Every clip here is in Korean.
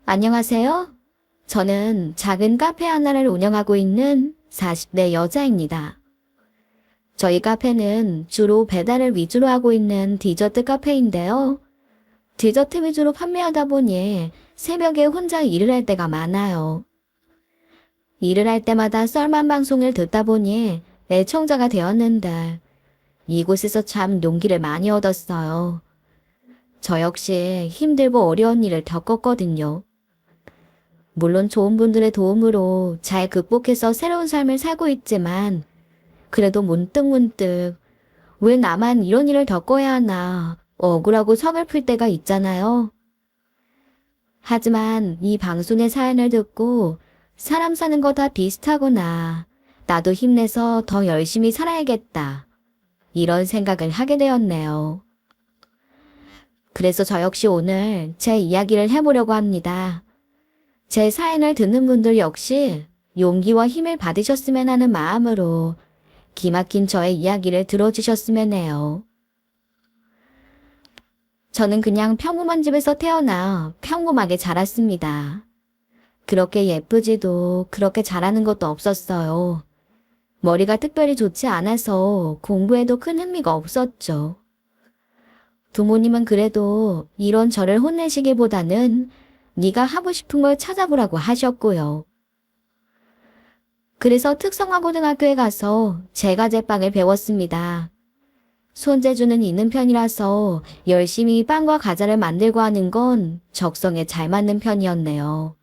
안녕하세요. 저는 작은 카페 하나를 운영하고 있는 40대 여자입니다. 저희 카페는 주로 배달을 위주로 하고 있는 디저트 카페인데요. 디저트 위주로 판매하다 보니 새벽에 혼자 일을 할 때가 많아요. 일을 할 때마다 썰만 방송을 듣다 보니 애청자가 되었는데 이곳에서 참 용기를 많이 얻었어요. 저 역시 힘들고 어려운 일을 겪었거든요. 물론 좋은 분들의 도움으로 잘 극복해서 새로운 삶을 살고 있지만 그래도 문득문득 왜 나만 이런 일을 겪어야 하나 억울하고 서글플 때가 있잖아요. 하지만 이 방송의 사연을 듣고 사람 사는 거 다 비슷하구나. 나도 힘내서 더 열심히 살아야겠다. 이런 생각을 하게 되었네요. 그래서 저 역시 오늘 제 이야기를 해보려고 합니다. 제 사연을 듣는 분들 역시 용기와 힘을 받으셨으면 하는 마음으로 기막힌 저의 이야기를 들어주셨으면 해요. 저는 그냥 평범한 집에서 태어나 평범하게 자랐습니다. 그렇게 예쁘지도 그렇게 잘하는 것도 없었어요. 머리가 특별히 좋지 않아서 공부에도 큰 흥미가 없었죠. 부모님은 그래도 이런 저를 혼내시기보다는 네가 하고 싶은 걸 찾아보라고 하셨고요. 그래서 특성화고등학교에 가서 제과제빵을 배웠습니다. 손재주는 있는 편이라서 열심히 빵과 과자를 만들고 하는 건 적성에 잘 맞는 편이었네요.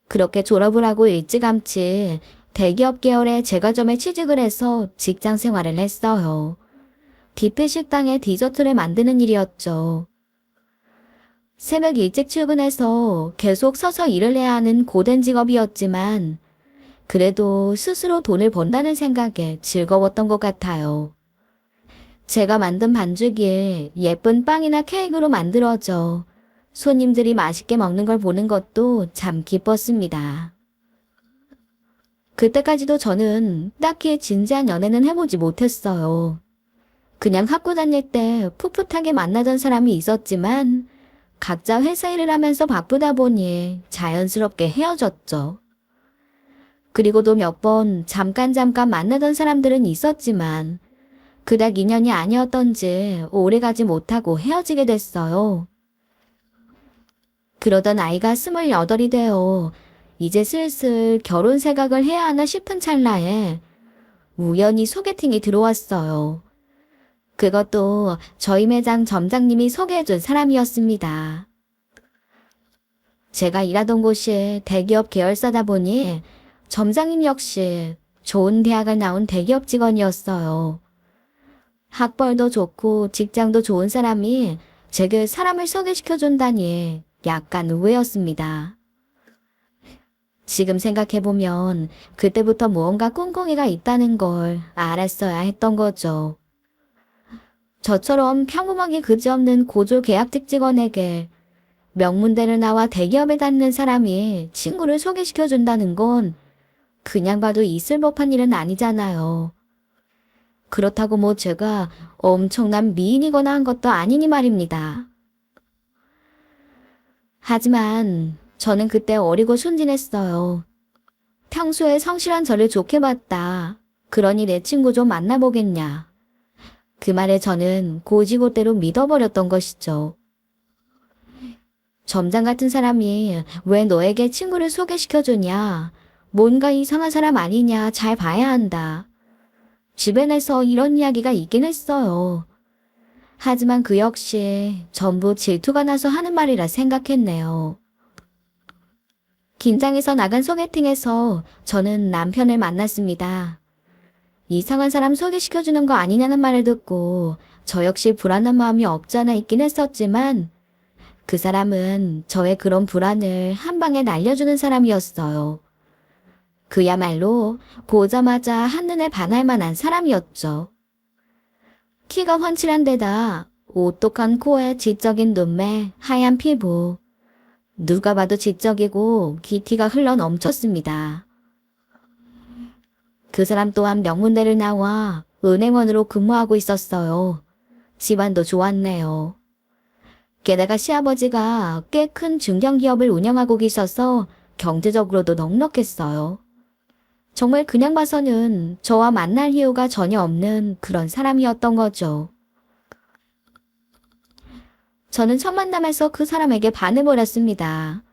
그렇게 졸업을 하고 일찌감치 대기업 계열의 제과점에 취직을 해서 직장 생활을 했어요. 뷔페 식당에 디저트를 만드는 일이었죠. 새벽 일찍 출근해서 계속 서서 일을 해야 하는 고된 직업이었지만 그래도 스스로 돈을 번다는 생각에 즐거웠던 것 같아요. 제가 만든 반죽이 예쁜 빵이나 케이크로 만들어져 손님들이 맛있게 먹는 걸 보는 것도 참 기뻤습니다. 그때까지도 저는 딱히 진지한 연애는 해보지 못했어요. 그냥 학교 다닐 때 풋풋하게 만나던 사람이 있었지만 각자 회사 일을 하면서 바쁘다 보니 자연스럽게 헤어졌죠. 그리고도 몇 번 잠깐 만나던 사람들은 있었지만 그닥 인연이 아니었던지 오래가지 못하고 헤어지게 됐어요. 그러던 아이가 28이 되어 이제 슬슬 결혼 생각을 해야 하나 싶은 찰나에 우연히 소개팅이 들어왔어요. 그것도 저희 매장 점장님이 소개해준 사람이었습니다. 제가 일하던 곳이 대기업 계열사다 보니 점장님 역시 좋은 대학을 나온 대기업 직원이었어요. 학벌도 좋고 직장도 좋은 사람이 제게 사람을 소개시켜준다니 약간 의외였습니다. 지금 생각해보면 그때부터 무언가 꿍꿍이가 있다는 걸 알았어야 했던 거죠. 저처럼 평범하게 그지없는 고졸 계약직 직원에게 명문대를 나와 대기업에 다니는 사람이 친구를 소개시켜준다는 건 그냥 봐도 있을 법한 일은 아니잖아요. 그렇다고 뭐 제가 엄청난 미인이거나 한 것도 아니니 말입니다. 하지만 저는 그때 어리고 순진했어요. 평소에 성실한 저를 좋게 봤다. 그러니 내 친구 좀 만나보겠냐. 그 말에 저는 고지고대로 믿어버렸던 것이죠. 점장 같은 사람이 왜 너에게 친구를 소개시켜주냐. 뭔가 이상한 사람 아니냐 잘 봐야 한다. 주변에서 이런 이야기가 있긴 했어요. 하지만 그 역시 전부 질투가 나서 하는 말이라 생각했네요. 긴장해서 나간 소개팅에서 저는 남편을 만났습니다. 이상한 사람 소개시켜주는 거 아니냐는 말을 듣고 저 역시 불안한 마음이 없잖아 있긴 했었지만 그 사람은 저의 그런 불안을 한 방에 날려주는 사람이었어요. 그야말로 보자마자 한눈에 반할 만한 사람이었죠. 키가 훤칠한 데다 오똑한 코에 지적인 눈매, 하얀 피부. 누가 봐도 지적이고 기티가 흘러 넘쳤습니다. 그 사람 또한 명문대를 나와 은행원으로 근무하고 있었어요. 집안도 좋았네요. 게다가 시아버지가 꽤 큰 중견기업을 운영하고 계셔서 경제적으로도 넉넉했어요. 정말 그냥 봐서는 저와 만날 이유가 전혀 없는 그런 사람이었던 거죠. 저는 첫 만남에서 그 사람에게 반해버렸습니다.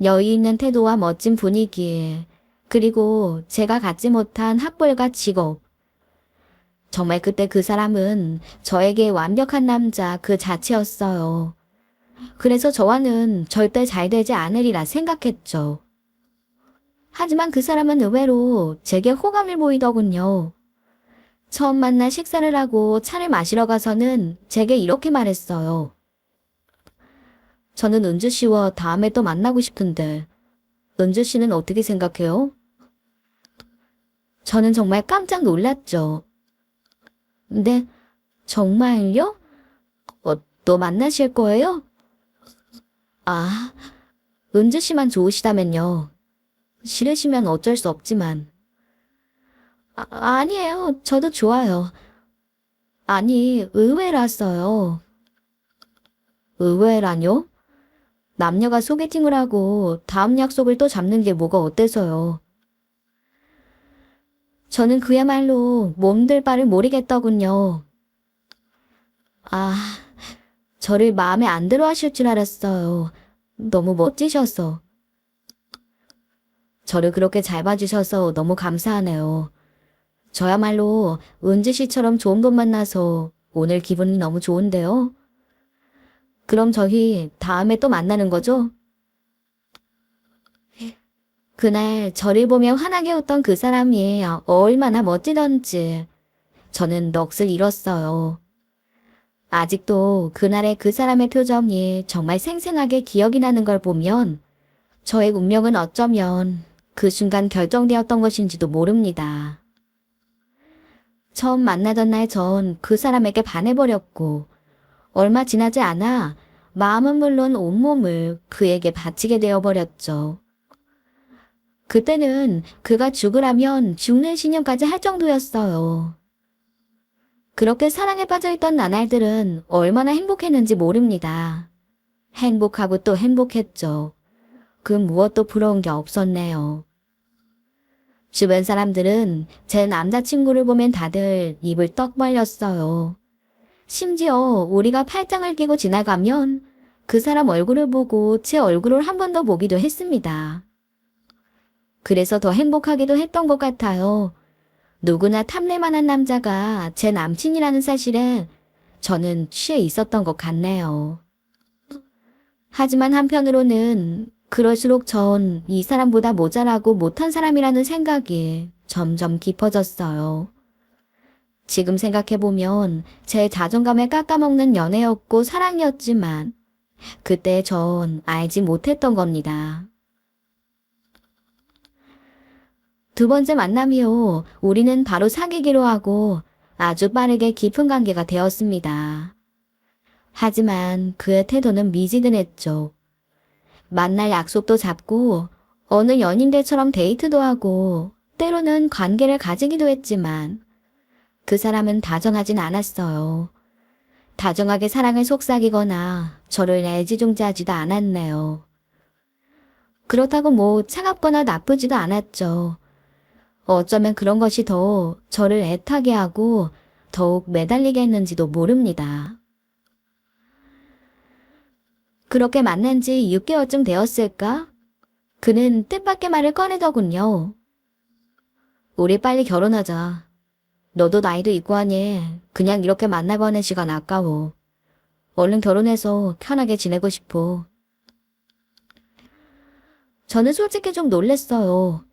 여유 있는 태도와 멋진 분위기, 그리고 제가 갖지 못한 학벌과 직업. 정말 그때 그 사람은 저에게 완벽한 남자 그 자체였어요. 그래서 저와는 절대 잘 되지 않으리라 생각했죠. 하지만 그 사람은 의외로 제게 호감을 보이더군요. 처음 만나 식사를 하고 차를 마시러 가서는 제게 이렇게 말했어요. 저는 은주 씨와 다음에 또 만나고 싶은데 은주 씨는 어떻게 생각해요? 저는 정말 깜짝 놀랐죠. 네, 정말요? 또 만나실 거예요? 아, 은주 씨만 좋으시다면요. 싫으시면 어쩔 수 없지만. 아니에요. 저도 좋아요. 아니, 의외라서요. 의외라뇨? 남녀가 소개팅을 하고 다음 약속을 또 잡는 게 뭐가 어때서요? 저는 그야말로 몸둘 바를 모르겠더군요. 아, 저를 마음에 안 들어 하실 줄 알았어요. 너무 멋지셔서. 저를 그렇게 잘 봐주셔서 너무 감사하네요. 저야말로 은지 씨처럼 좋은 분 만나서 오늘 기분이 너무 좋은데요. 그럼 저희 다음에 또 만나는 거죠? 그날 저를 보며 환하게 웃던 그 사람이 얼마나 멋지던지 저는 넋을 잃었어요. 아직도 그날의 그 사람의 표정이 정말 생생하게 기억이 나는 걸 보면 저의 운명은 어쩌면 그 순간 결정되었던 것인지도 모릅니다. 처음 만나던 날 전 그 사람에게 반해버렸고 얼마 지나지 않아 마음은 물론 온몸을 그에게 바치게 되어버렸죠. 그때는 그가 죽으라면 죽는 신용까지 할 정도였어요. 그렇게 사랑에 빠져있던 나날들은 얼마나 행복했는지 모릅니다. 행복하고 또 행복했죠. 그 무엇도 부러운 게 없었네요. 주변 사람들은 제 남자친구를 보면 다들 입을 떡 벌렸어요. 심지어 우리가 팔짱을 끼고 지나가면 그 사람 얼굴을 보고 제 얼굴을 한 번 더 보기도 했습니다. 그래서 더 행복하기도 했던 것 같아요. 누구나 탐낼만한 남자가 제 남친이라는 사실에 저는 취해 있었던 것 같네요. 하지만 한편으로는 그럴수록 전 이 사람보다 모자라고 못한 사람이라는 생각이 점점 깊어졌어요. 지금 생각해보면 제 자존감을 깎아먹는 연애였고 사랑이었지만 그때 전 알지 못했던 겁니다. 두 번째 만남 이후 우리는 바로 사귀기로 하고 아주 빠르게 깊은 관계가 되었습니다. 하지만 그의 태도는 미지근했죠. 만날 약속도 잡고 어느 연인들처럼 데이트도 하고 때로는 관계를 가지기도 했지만 그 사람은 다정하진 않았어요. 다정하게 사랑을 속삭이거나 저를 애지중지하지도 않았네요. 그렇다고 뭐 차갑거나 나쁘지도 않았죠. 어쩌면 그런 것이 더 저를 애타게 하고 더욱 매달리게 했는지도 모릅니다. 그렇게 만난 지 6개월쯤 되었을까? 그는 뜻밖의 말을 꺼내더군요. 우리 빨리 결혼하자. 너도 나이도 있고 하니 그냥 이렇게 만나고 하는 시간 아까워. 얼른 결혼해서 편하게 지내고 싶어. 저는 솔직히 좀 놀랬어요.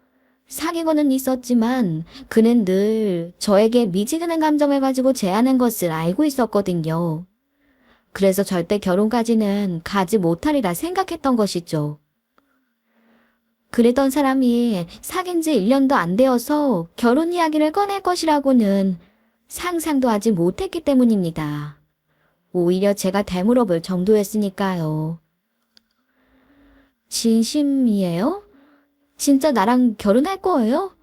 사귀고는 있었지만 그는 늘 저에게 미지근한 감정을 가지고 제하는 것을 알고 있었거든요. 그래서 절대 결혼까지는 가지 못하리라 생각했던 것이죠. 그랬던 사람이 사귄 지 1년도 안 되어서 결혼 이야기를 꺼낼 것이라고는 상상도 하지 못했기 때문입니다. 오히려 제가 되물어볼 정도였으니까요. 진심이에요? 진짜 나랑 결혼할 거예요?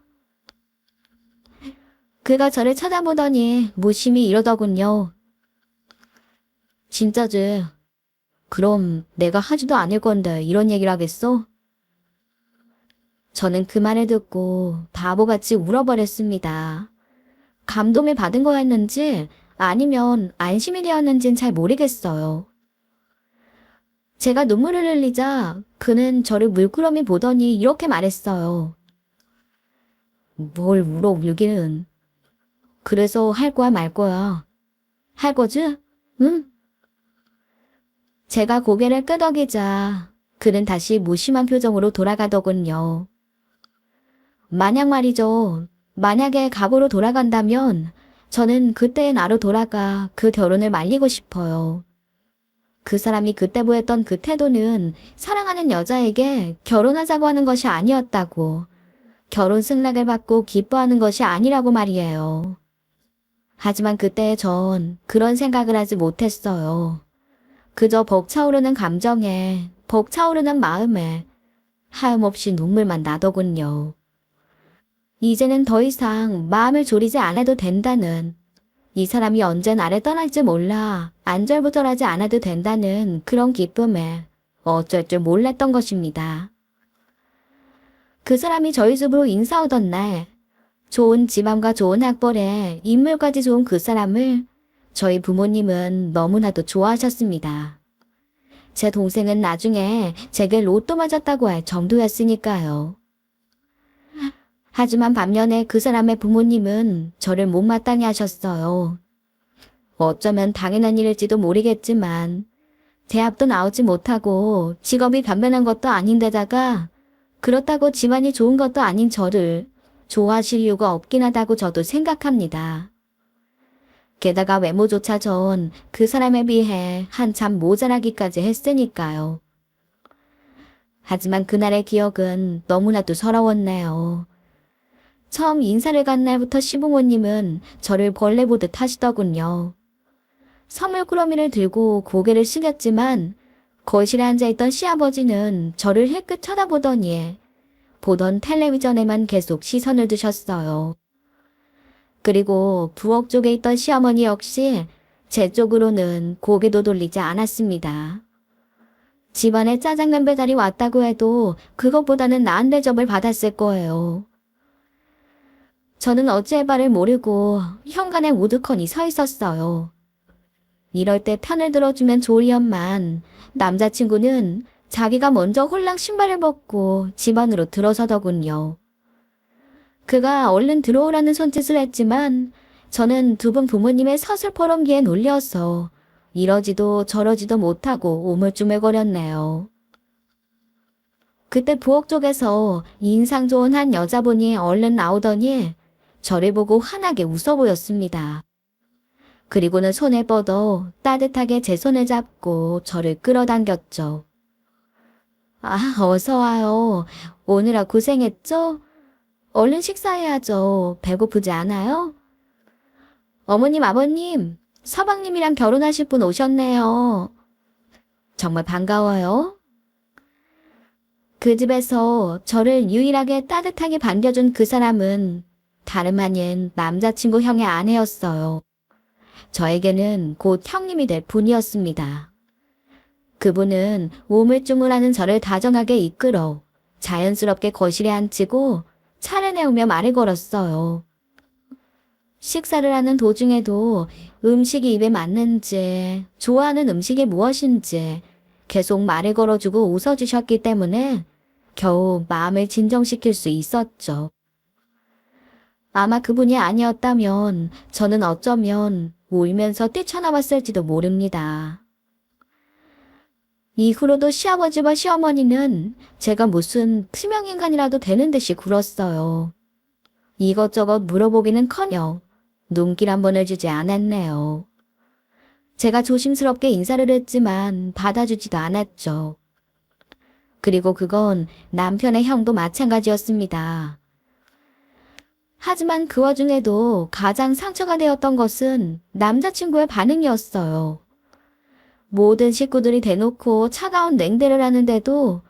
그가 저를 쳐다보더니 무심히 이러더군요. 진짜지? 그럼 내가 하지도 않을 건데 이런 얘기를 하겠어? 저는 그 말을 듣고 바보같이 울어버렸습니다. 감동을 받은 거였는지 아니면 안심이 되었는지는 잘 모르겠어요. 제가 눈물을 흘리자 그는 저를 물끄러미 보더니 이렇게 말했어요. 뭘 울기는. 그래서 할 거야 말 거야. 할 거지? 응? 제가 고개를 끄덕이자 그는 다시 무심한 표정으로 돌아가더군요. 만약 말이죠. 만약에 과거로 돌아간다면 저는 그때의 나로 돌아가 그 결혼을 말리고 싶어요. 그 사람이 그때 보였던 그 태도는 사랑하는 여자에게 결혼하자고 하는 것이 아니었다고, 결혼 승낙을 받고 기뻐하는 것이 아니라고 말이에요. 하지만 그때 전 그런 생각을 하지 못했어요. 그저 벅차오르는 감정에, 벅차오르는 마음에 하염없이 눈물만 나더군요. 이제는 더 이상 마음을 졸이지 않아도 된다는, 이 사람이 언제 나를 떠날지 몰라 안절부절하지 않아도 된다는 그런 기쁨에 어쩔 줄 몰랐던 것입니다. 그 사람이 저희 집으로 인사 오던 날, 좋은 집안과 좋은 학벌에 인물까지 좋은 그 사람을 저희 부모님은 너무나도 좋아하셨습니다. 제 동생은 나중에 제게 로또 맞았다고 할 정도였으니까요. 하지만 반면에 그 사람의 부모님은 저를 못마땅해 하셨어요. 어쩌면 당연한 일일지도 모르겠지만 대학도 나오지 못하고 직업이 변변한 것도 아닌데다가 그렇다고 집안이 좋은 것도 아닌 저를 좋아하실 이유가 없긴 하다고 저도 생각합니다. 게다가 외모조차 전 그 사람에 비해 한참 모자라기까지 했으니까요. 하지만 그날의 기억은 너무나도 서러웠네요. 처음 인사를 간 날부터 시부모님은 저를 벌레 보듯 하시더군요. 선물꾸러미를 들고 고개를 숙였지만 거실에 앉아있던 시아버지는 저를 힐끗 쳐다보더니 보던 텔레비전에만 계속 시선을 두셨어요. 그리고 부엌 쪽에 있던 시어머니 역시 제 쪽으로는 고개도 돌리지 않았습니다. 집안에 짜장면 배달이 왔다고 해도 그것보다는 나은 대접을 받았을 거예요. 저는 어찌할 바를 모르고 현관에 우두커니 서 있었어요. 이럴 때 편을 들어주면 좋으련만 남자친구는 자기가 먼저 홀랑 신발을 벗고 집 안으로 들어서더군요. 그가 얼른 들어오라는 손짓을 했지만 저는 두 분 부모님의 서슬퍼럼기에 놀려서 이러지도 저러지도 못하고 우물쭈물거렸네요. 그때 부엌 쪽에서 인상 좋은 한 여자분이 얼른 나오더니 저를 보고 환하게 웃어 보였습니다. 그리고는 손을 뻗어 따뜻하게 제 손을 잡고 저를 끌어당겼죠. 아, 어서 와요. 오느라 고생했죠? 얼른 식사해야죠. 배고프지 않아요? 어머님, 아버님, 서방님이랑 결혼하실 분 오셨네요. 정말 반가워요. 그 집에서 저를 유일하게 따뜻하게 반겨준 그 사람은 다름 아닌 남자친구 형의 아내였어요. 저에게는 곧 형님이 될 분이었습니다. 그분은 우물쭈물하는 저를 다정하게 이끌어 자연스럽게 거실에 앉히고 차를 내오며 말을 걸었어요. 식사를 하는 도중에도 음식이 입에 맞는지, 좋아하는 음식이 무엇인지 계속 말을 걸어주고 웃어주셨기 때문에 겨우 마음을 진정시킬 수 있었죠. 아마 그분이 아니었다면 저는 어쩌면 울면서 뛰쳐나왔을지도 모릅니다. 이후로도 시아버지와 시어머니는 제가 무슨 투명인간이라도 되는 듯이 굴었어요. 이것저것 물어보기는커녕 눈길 한 번을 주지 않았네요. 제가 조심스럽게 인사를 했지만 받아주지도 않았죠. 그리고 그건 남편의 형도 마찬가지였습니다. 하지만 그 와중에도 가장 상처가 되었던 것은 남자친구의 반응이었어요. 모든 식구들이 대놓고 차가운 냉대를 하는데도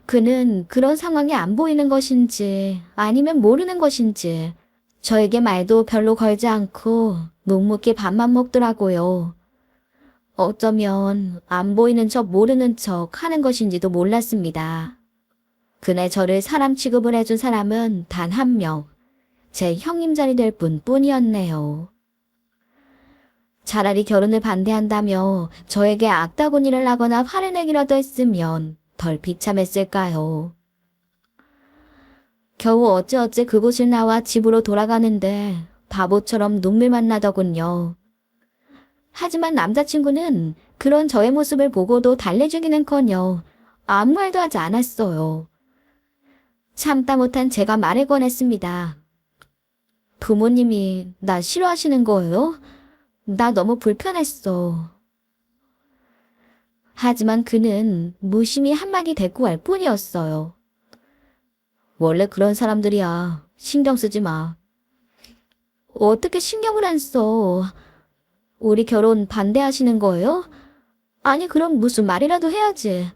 그는 그런 상황이 안 보이는 것인지 아니면 모르는 것인지 저에게 말도 별로 걸지 않고 묵묵히 밥만 먹더라고요. 어쩌면 안 보이는 척 모르는 척 하는 것인지도 몰랐습니다. 그날 저를 사람 취급을 해준 사람은 단 한 명, 제 형님자리 될 뿐이었네요. 차라리 결혼을 반대한다며 저에게 악다구니를 하거나 화를 내기라도 했으면 덜 비참했을까요? 겨우 어찌어찌 그곳을 나와 집으로 돌아가는데 바보처럼 눈물만 나더군요. 하지만 남자친구는 그런 저의 모습을 보고도 달래주기는커녕 아무 말도 하지 않았어요. 참다 못한 제가 말을 꺼냈습니다. 부모님이 나 싫어하시는 거예요? 나 너무 불편했어. 하지만 그는 무심히 한마디 대꾸할 뿐이었어요. 원래 그런 사람들이야. 신경 쓰지 마. 어떻게 신경을 안 써? 우리 결혼 반대하시는 거예요? 아니 그럼 무슨 말이라도 해야지.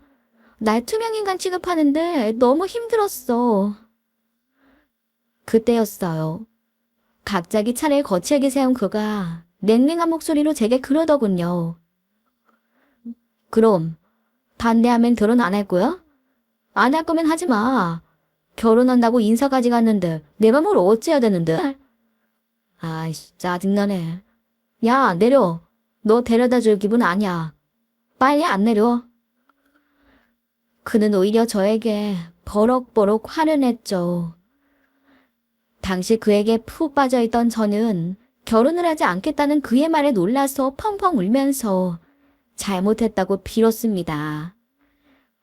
날 투명인간 취급하는데 너무 힘들었어. 그때였어요. 갑자기 차를 거칠게 세운 그가 냉랭한 목소리로 제게 그러더군요. 그럼 반대하면 결혼 안 할 거야? 안 할 거면 하지 마. 결혼한다고 인사까지 갔는데 내가 뭘 어째야 되는데? 아이씨 짜증나네. 야 내려. 너 데려다 줄 기분 아니야. 빨리 안 내려. 그는 오히려 저에게 버럭버럭 화를 냈죠. 당시 그에게 푹 빠져있던 저는 결혼을 하지 않겠다는 그의 말에 놀라서 펑펑 울면서 잘못했다고 빌었습니다.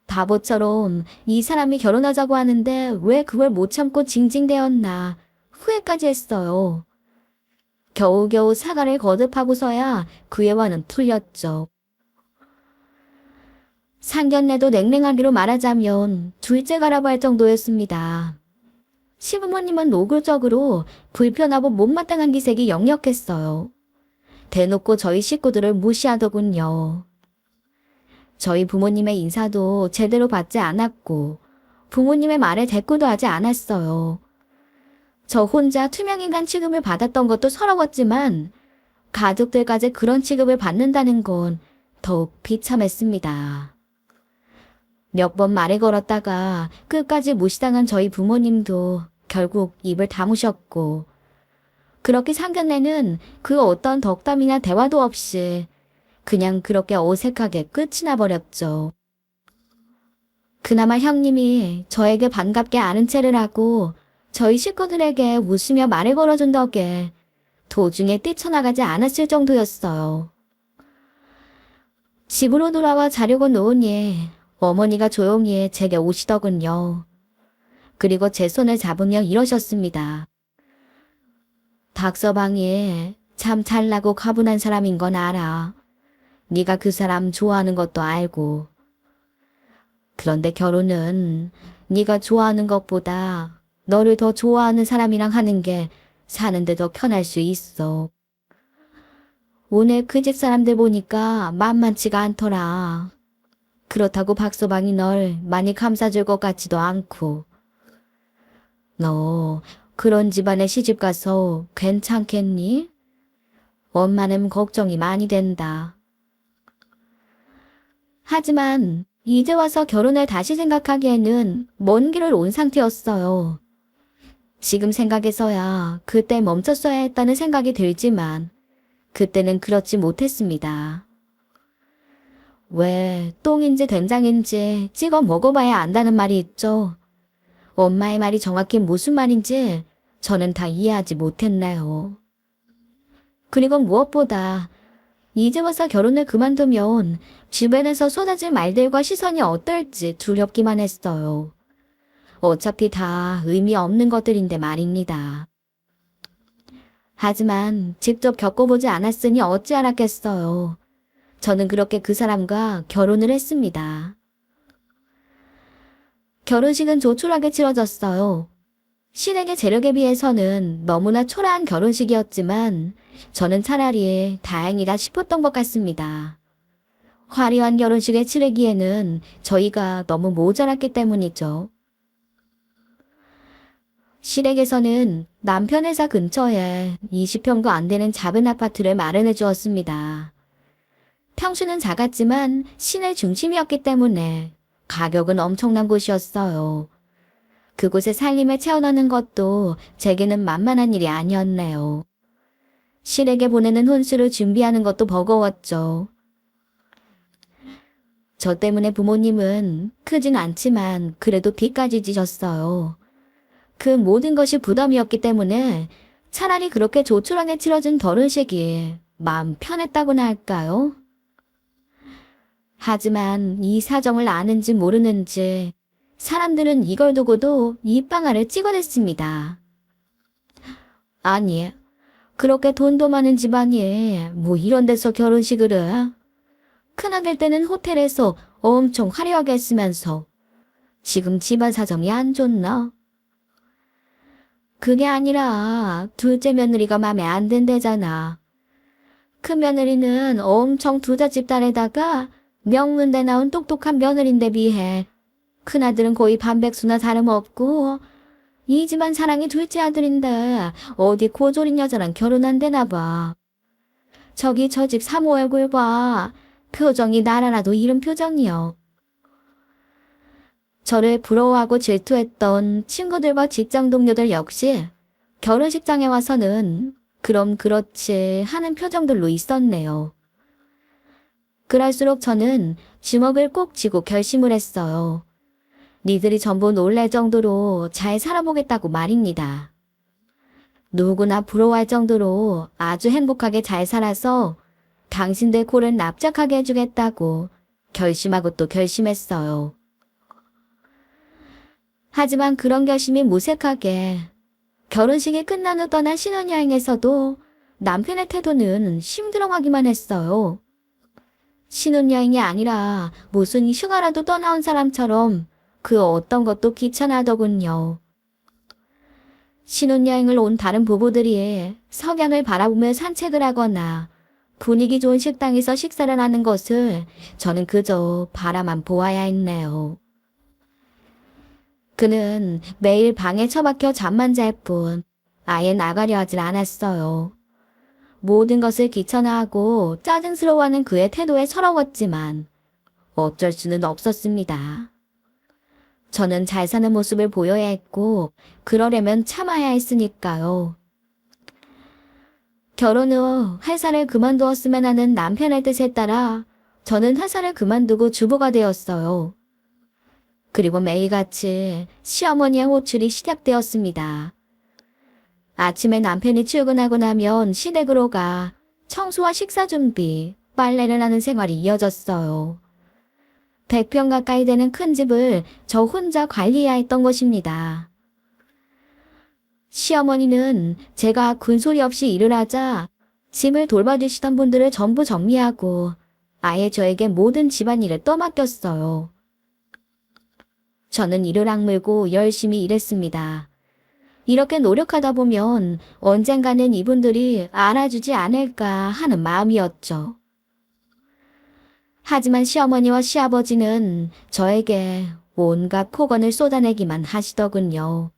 바보처럼 이 사람이 결혼하자고 하는데 왜 그걸 못 참고 징징대었나 후회까지 했어요. 겨우겨우 사과를 거듭하고서야 그의 화는 풀렸죠. 상견례도 냉랭하기로 말하자면 둘째가라고 할 정도였습니다. 시부모님은 노골적으로 불편하고 못마땅한 기색이 역력했어요. 대놓고 저희 식구들을 무시하더군요. 저희 부모님의 인사도 제대로 받지 않았고 부모님의 말에 대꾸도 하지 않았어요. 저 혼자 투명인간 취급을 받았던 것도 서러웠지만 가족들까지 그런 취급을 받는다는 건 더욱 비참했습니다. 몇 번 말을 걸었다가 끝까지 무시당한 저희 부모님도 결국 입을 다무셨고 그렇게 상견례는 그 어떤 덕담이나 대화도 없이 그냥 그렇게 어색하게 끝이 나버렸죠. 그나마 형님이 저에게 반갑게 아는 체를 하고 저희 식구들에게 웃으며 말을 걸어준 덕에 도중에 뛰쳐나가지 않았을 정도였어요. 집으로 돌아와 자려고 놓으니 어머니가 조용히 제게 오시더군요. 그리고 제 손을 잡으며 이러셨습니다. 닥서방이 참 잘나고 가분한 사람인 건 알아. 네가 그 사람 좋아하는 것도 알고. 그런데 결혼은 네가 좋아하는 것보다 너를 더 좋아하는 사람이랑 하는 게 사는데 더 편할 수 있어. 오늘 그 집 사람들 보니까 만만치가 않더라. 그렇다고 박서방이 널 많이 감싸줄 것 같지도 않고. 너 그런 집안에 시집가서 괜찮겠니? 엄마는 걱정이 많이 된다. 하지만 이제 와서 결혼을 다시 생각하기에는 먼 길을 온 상태였어요. 지금 생각해서야 그때 멈췄어야 했다는 생각이 들지만 그때는 그렇지 못했습니다. 왜 똥인지 된장인지 찍어 먹어봐야 안다는 말이 있죠. 엄마의 말이 정확히 무슨 말인지 저는 다 이해하지 못했나요. 그리고 무엇보다 이제 와서 결혼을 그만두면 주변에서 쏟아질 말들과 시선이 어떨지 두렵기만 했어요. 어차피 다 의미 없는 것들인데 말입니다. 하지만 직접 겪어보지 않았으니 어찌 알았겠어요. 저는 그렇게 그 사람과 결혼을 했습니다. 결혼식은 조촐하게 치러졌어요. 신에게 재력에 비해서는 너무나 초라한 결혼식이었지만 저는 차라리 다행이다 싶었던 것 같습니다. 화려한 결혼식을 치르기에는 저희가 너무 모자랐기 때문이죠. 시댁에서는 남편 회사 근처에 20평도 안 되는 작은 아파트를 마련해 주었습니다. 평수는 작았지만 시내 중심이었기 때문에 가격은 엄청난 곳이었어요. 그곳에 살림을 채워넣는 것도 제게는 만만한 일이 아니었네요. 시댁에 보내는 혼수를 준비하는 것도 버거웠죠. 저 때문에 부모님은 크진 않지만 그래도 빚까지 지셨어요. 그 모든 것이 부담이었기 때문에 차라리 그렇게 조촐하게 치러진 결혼식이 마음 편했다고나 할까요? 하지만 이 사정을 아는지 모르는지 사람들은 이걸 두고도 입방아를 찍어댔습니다. 아니, 그렇게 돈도 많은 집안이 뭐 이런 데서 결혼식을 해? 큰아들 때는 호텔에서 엄청 화려하게 했으면서 지금 집안 사정이 안 좋나? 그게 아니라 둘째 며느리가 맘에 안 든대잖아. 큰 며느리는 엄청 부잣집 딸에다가 명문대 나온 똑똑한 며느리인데 비해 큰아들은 거의 반백수나 다름없고 이 집안 사랑이 둘째 아들인데 어디 고졸인 여자랑 결혼한대나 봐. 저기 저 집 사모 얼굴 봐. 표정이 나라라도 이런 표정이요. 저를 부러워하고 질투했던 친구들과 직장 동료들 역시 결혼식장에 와서는 그럼 그렇지 하는 표정들로 있었네요. 그럴수록 저는 주먹을 꼭 쥐고 결심을 했어요. 니들이 전부 놀랄 정도로 잘 살아보겠다고 말입니다. 누구나 부러워할 정도로 아주 행복하게 잘 살아서 당신들 꼴을 납작하게 해주겠다고 결심하고 또 결심했어요. 하지만 그런 결심이 무색하게 결혼식이 끝난 후 떠난 신혼여행에서도 남편의 태도는 심드렁하기만 했어요. 신혼여행이 아니라 무슨 휴가라도 떠나온 사람처럼 그 어떤 것도 귀찮아하더군요. 신혼여행을 온 다른 부부들이 석양을 바라보며 산책을 하거나 분위기 좋은 식당에서 식사를 하는 것을 저는 그저 바라만 보아야 했네요. 그는 매일 방에 처박혀 잠만 잘 뿐 아예 나가려 하질 않았어요. 모든 것을 귀찮아하고 짜증스러워하는 그의 태도에 서러웠지만 어쩔 수는 없었습니다. 저는 잘 사는 모습을 보여야 했고 그러려면 참아야 했으니까요. 결혼 후 회사를 그만두었으면 하는 남편의 뜻에 따라 저는 회사를 그만두고 주부가 되었어요. 그리고 매일같이 시어머니의 호출이 시작되었습니다. 아침에 남편이 출근하고 나면 시댁으로 가 청소와 식사 준비, 빨래를 하는 생활이 이어졌어요. 100평 가까이 되는 큰 집을 저 혼자 관리해야 했던 것입니다. 시어머니는 제가 군소리 없이 일을 하자 짐을 돌봐주시던 분들을 전부 정리하고 아예 저에게 모든 집안일을 떠맡겼어요. 저는 이를 악물고 열심히 일했습니다. 이렇게 노력하다 보면 언젠가는 이분들이 알아주지 않을까 하는 마음이었죠. 하지만 시어머니와 시아버지는 저에게 온갖 폭언을 쏟아내기만 하시더군요.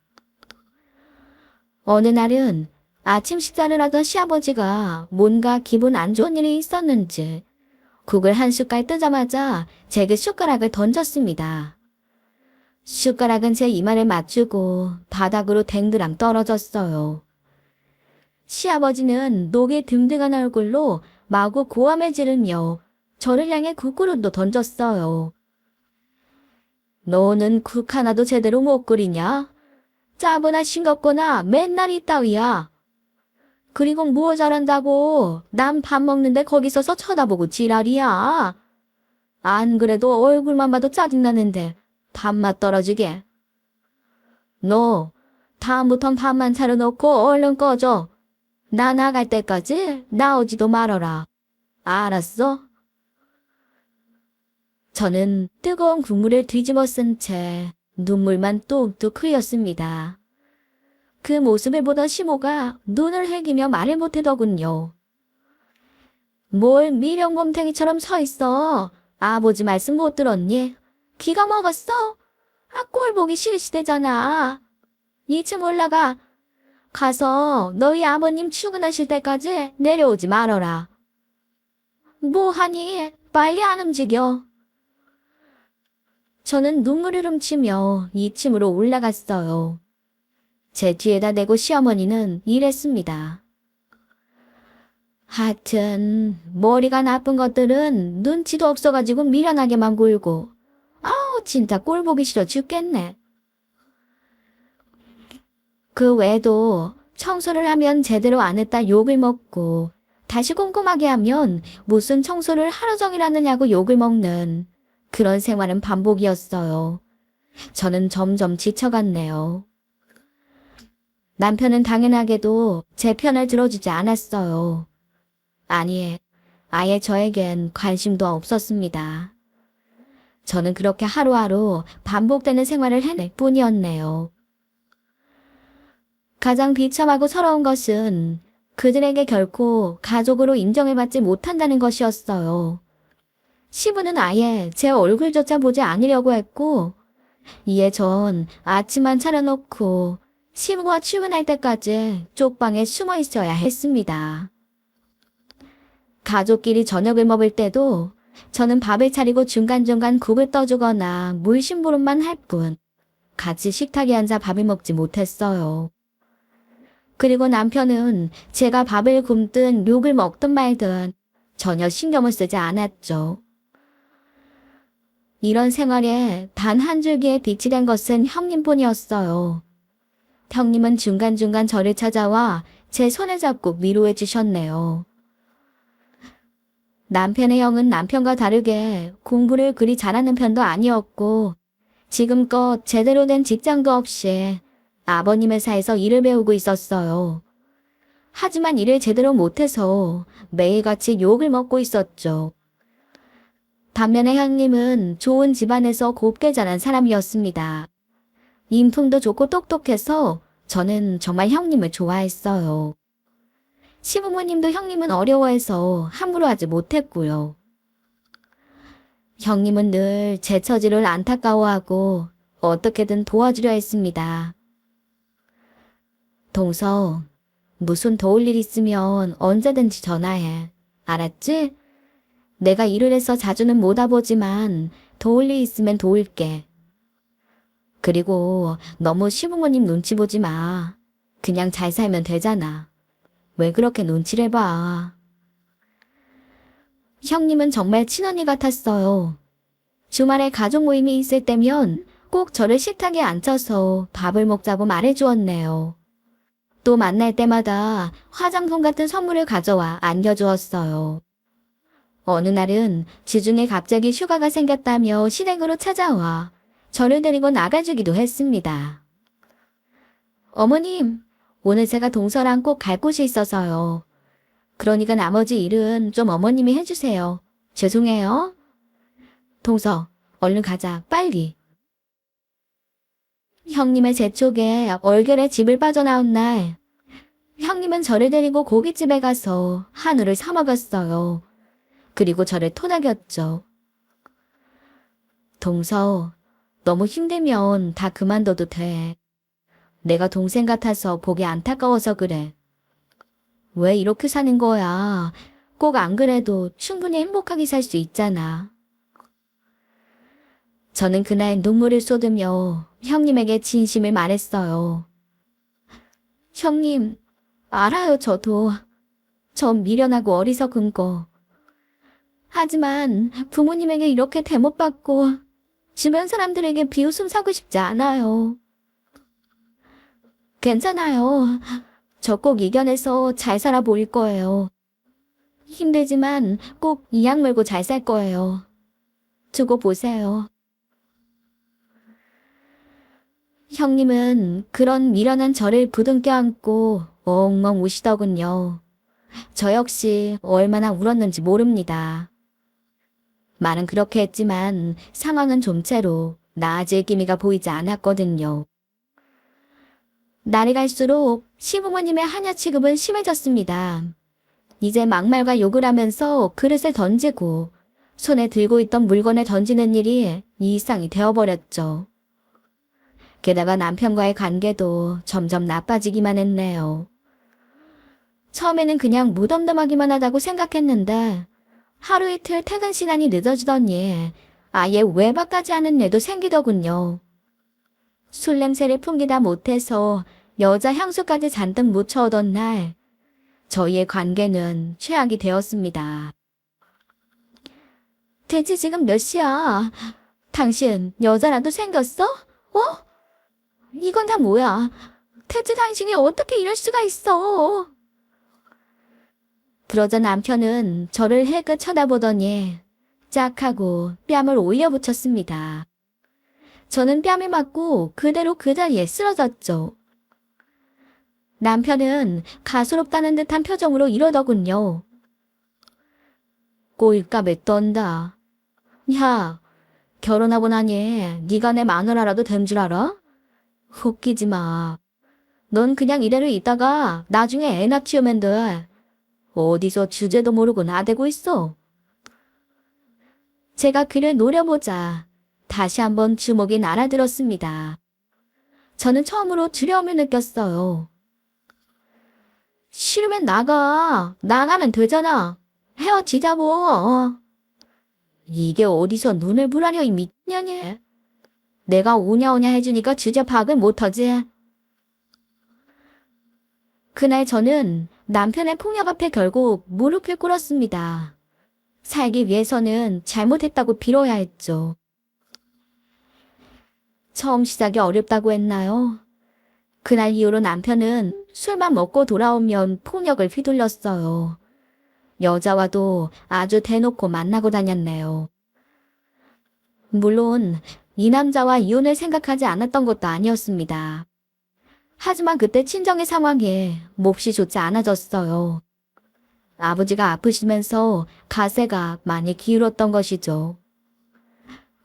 어느 날은 아침 식사를 하던 시아버지가 뭔가 기분 안 좋은 일이 있었는지 국을 한 숟갈 뜨자마자 제게 숟가락을 던졌습니다. 숟가락은 제 이마를 맞추고 바닥으로 댕드랑 떨어졌어요. 시아버지는 녹이 듬득한 얼굴로 마구 고함을 지르며 저를 향해 국그릇도 던졌어요. 너는 국 하나도 제대로 못 끓이냐? 짜거나 싱겁거나 맨날 이따위야. 그리고 뭐 잘한다고 남 밥 먹는데 거기 서서 쳐다보고 지랄이야. 안 그래도 얼굴만 봐도 짜증나는데 밥맛 떨어지게. 너 다음부턴 밥만 차려놓고 얼른 꺼져. 나 나갈 때까지 나오지도 말어라. 알았어? 저는 뜨거운 국물을 뒤집어 쓴 채 눈물만 뚝뚝 흘렸습니다. 그 모습을 보던 시모가 눈을 흘기며 말을 못하더군요. 뭘 미련곰탱이처럼 서 있어. 아버지 말씀 못 들었니? 귀가 먹었어? 꼴 보기 싫으시대잖아. 2층 올라가. 가서 너희 아버님 출근하실 때까지 내려오지 말아라. 뭐하니? 빨리 안 움직여. 저는 눈물을 훔치며 2층으로 올라갔어요. 제 뒤에다 대고 시어머니는 이랬습니다. 하여튼 머리가 나쁜 것들은 눈치도 없어가지고 미련하게만 굴고 아우 진짜 꼴 보기 싫어 죽겠네. 그 외에도 청소를 하면 제대로 안 했다 욕을 먹고 다시 꼼꼼하게 하면 무슨 청소를 하루 종일 하느냐고 욕을 먹는 그런 생활은 반복이었어요. 저는 점점 지쳐갔네요. 남편은 당연하게도 제 편을 들어주지 않았어요. 아니, 아예 저에겐 관심도 없었습니다. 저는 그렇게 하루하루 반복되는 생활을 해낼 뿐이었네요. 가장 비참하고 서러운 것은 그들에게 결코 가족으로 인정해받지 못한다는 것이었어요. 시부는 아예 제 얼굴조차 보지 않으려고 했고, 이에 전 아침만 차려놓고 시부가 출근할 때까지 쪽방에 숨어 있어야 했습니다. 가족끼리 저녁을 먹을 때도 저는 밥을 차리고 중간중간 국을 떠주거나 물심부름만 할 뿐, 같이 식탁에 앉아 밥을 먹지 못했어요. 그리고 남편은 제가 밥을 굶든 욕을 먹든 말든 전혀 신경을 쓰지 않았죠. 이런 생활에 단 한 줄기의 빛이 된 것은 형님뿐이었어요. 형님은 중간중간 저를 찾아와 제 손을 잡고 위로해 주셨네요. 남편의 형은 남편과 다르게 공부를 그리 잘하는 편도 아니었고 지금껏 제대로 된 직장도 없이 아버님 회사에서 일을 배우고 있었어요. 하지만 일을 제대로 못해서 매일같이 욕을 먹고 있었죠. 반면에 형님은 좋은 집안에서 곱게 자란 사람이었습니다. 인품도 좋고 똑똑해서 저는 정말 형님을 좋아했어요. 시부모님도 형님은 어려워해서 함부로 하지 못했고요. 형님은 늘 제 처지를 안타까워하고 어떻게든 도와주려 했습니다. 동서, 무슨 도울 일 있으면 언제든지 전화해. 알았지? 내가 일을 해서 자주는 못 와보지만 도울 일 있으면 도울게. 그리고 너무 시부모님 눈치 보지 마. 그냥 잘 살면 되잖아. 왜 그렇게 눈치를 봐. 형님은 정말 친언니 같았어요. 주말에 가족 모임이 있을 때면 꼭 저를 식탁에 앉혀서 밥을 먹자고 말해주었네요. 또 만날 때마다 화장품 같은 선물을 가져와 안겨주었어요. 어느 날은 주중에 갑자기 휴가가 생겼다며 시댁으로 찾아와 저를 데리고 나가주기도 했습니다. 어머님, 오늘 제가 동서랑 꼭 갈 곳이 있어서요. 그러니까 나머지 일은 좀 어머님이 해주세요. 죄송해요. 동서, 얼른 가자, 빨리. 형님의 재촉에 얼결에 집을 빠져나온 날, 형님은 저를 데리고 고깃집에 가서 한우를 사 먹었어요. 그리고 저를 토닥였죠. 동서, 너무 힘들면 다 그만둬도 돼. 내가 동생 같아서 보기 안타까워서 그래. 왜 이렇게 사는 거야? 꼭 안 그래도 충분히 행복하게 살 수 있잖아. 저는 그날 눈물을 쏟으며 형님에게 진심을 말했어요. 형님, 알아요, 저도. 전 미련하고 어리석은 거. 하지만 부모님에게 이렇게 대못받고 주변 사람들에게 비웃음 사고 싶지 않아요. 괜찮아요. 저 꼭 이겨내서 잘 살아보일 거예요. 힘들지만 꼭 이악 물고 잘 살 거예요. 두고 보세요. 형님은 그런 미련한 저를 부둥켜 안고 엉엉 우시더군요. 저 역시 얼마나 울었는지 모릅니다. 말은 그렇게 했지만 상황은 좀채로 나아질 기미가 보이지 않았거든요. 날이 갈수록 시부모님의 한야 취급은 심해졌습니다. 이제 막말과 욕을 하면서 그릇을 던지고 손에 들고 있던 물건을 던지는 일이 일상이 되어버렸죠. 게다가 남편과의 관계도 점점 나빠지기만 했네요. 처음에는 그냥 무덤덤하기만 하다고 생각했는데 하루 이틀 퇴근 시간이 늦어지더니 아예 외박까지 하는 애도 생기더군요. 술 냄새를 풍기다 못해서 여자 향수까지 잔뜩 묻혀오던 날 저희의 관계는 최악이 되었습니다. 대체 지금 몇 시야? 당신 여자라도 생겼어? 어? 이건 다 뭐야? 대체 당신이 어떻게 이럴 수가 있어? 그러자 남편은 저를 해그 쳐다보더니 짝하고 뺨을 올려붙였습니다. 저는 뺨을 맞고 그대로 그 자리에 쓰러졌죠. 남편은 가소롭다는 듯한 표정으로 이러더군요. 꼴값에 떤다. 야, 결혼하고 나니 네가 내 마누라라도 된 줄 알아? 웃기지 마. 넌 그냥 이대로 있다가 나중에 애 낳치우면 돼. 어디서 주제도 모르고 나대고 있어. 제가 그를 노려보자 다시 한번 주먹이 날아들었습니다. 저는 처음으로 두려움을 느꼈어요. 싫으면 나가. 나가면 되잖아. 헤어지자고. 이게 어디서 눈을 부라려 이 미친년이. 내가 오냐오냐 해주니까 주제 파악을 못하지. 그날 저는 남편의 폭력 앞에 결국 무릎을 꿇었습니다. 살기 위해서는 잘못했다고 빌어야 했죠. 처음 시작이 어렵다고 했나요? 그날 이후로 남편은 술만 먹고 돌아오면 폭력을 휘둘렀어요. 여자와도 아주 대놓고 만나고 다녔네요. 물론 이 남자와 이혼을 생각하지 않았던 것도 아니었습니다. 하지만 그때 친정의 상황에 몹시 좋지 않아졌어요. 아버지가 아프시면서 가세가 많이 기울었던 것이죠.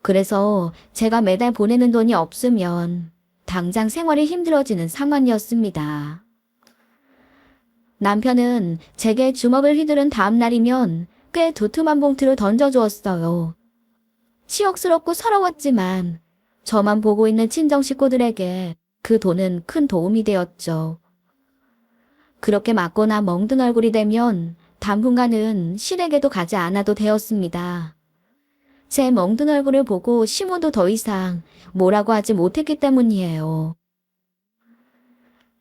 그래서 제가 매달 보내는 돈이 없으면 당장 생활이 힘들어지는 상황이었습니다. 남편은 제게 주먹을 휘두른 다음 날이면 꽤 두툼한 봉투를 던져주었어요. 치욕스럽고 서러웠지만 저만 보고 있는 친정 식구들에게 그 돈은 큰 도움이 되었죠. 그렇게 맞거나 멍든 얼굴이 되면 당분간은 시댁에도 가지 않아도 되었습니다. 제 멍든 얼굴을 보고 시모도 더 이상 뭐라고 하지 못했기 때문이에요.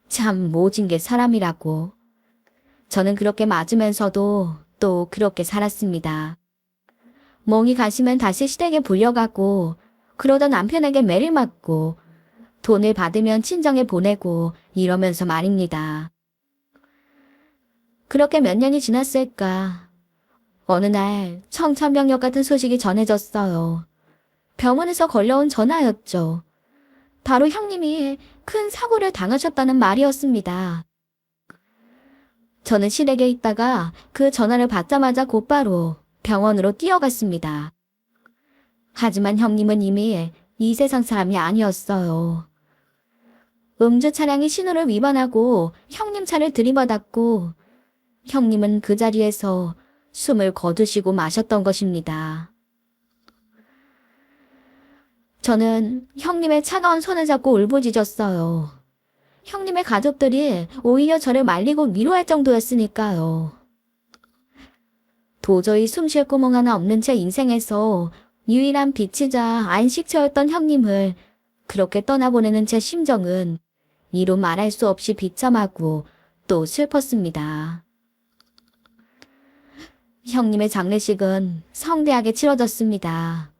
참 모진 게 사람이라고. 저는 그렇게 맞으면서도 또 그렇게 살았습니다. 멍이 가시면 다시 시댁에 불려가고 그러다 남편에게 매를 맞고 돈을 받으면 친정에 보내고 이러면서 말입니다. 그렇게 몇 년이 지났을까. 어느 날 청천벽력 같은 소식이 전해졌어요. 병원에서 걸려온 전화였죠. 바로 형님이 큰 사고를 당하셨다는 말이었습니다. 저는 시댁에 있다가 그 전화를 받자마자 곧바로 병원으로 뛰어갔습니다. 하지만 형님은 이미 이 세상 사람이 아니었어요. 음주 차량이 신호를 위반하고 형님 차를 들이받았고 형님은 그 자리에서 숨을 거두시고 마셨던 것입니다. 저는 형님의 차가운 손을 잡고 울부짖었어요. 형님의 가족들이 오히려 저를 말리고 위로할 정도였으니까요. 도저히 숨 쉴 구멍 하나 없는 제 인생에서 유일한 빛이자 안식처였던 형님을 그렇게 떠나보내는 제 심정은 이루 말할 수 없이 비참하고 또 슬펐습니다. 형님의 장례식은 성대하게 치러졌습니다.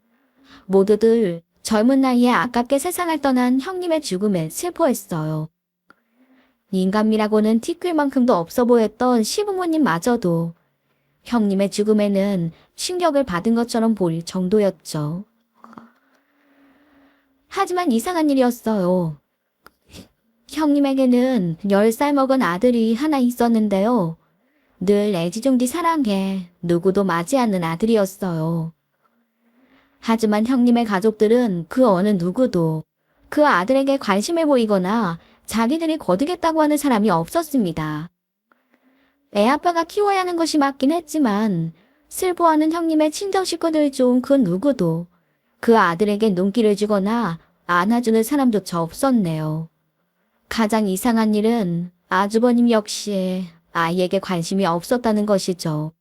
모두들 젊은 나이에 아깝게 세상을 떠난 형님의 죽음에 슬퍼했어요. 인간미라고는 티끌만큼도 없어 보였던 시부모님마저도 형님의 죽음에는 충격을 받은 것처럼 보일 정도였죠. 하지만 이상한 일이었어요. 형님에게는 10살 먹은 아들이 하나 있었는데요. 늘 애지중지 사랑해 누구도 맞이 않는 아들이었어요. 하지만 형님의 가족들은 그 어느 누구도 그 아들에게 관심을 보이거나 자기들이 거두겠다고 하는 사람이 없었습니다. 애아빠가 키워야 하는 것이 맞긴 했지만 슬퍼하는 형님의 친정 식구들 중 그 누구도 그 아들에게 눈길을 주거나 안아주는 사람조차 없었네요. 가장 이상한 일은 아주버님 역시 아이에게 관심이 없었다는 것이죠.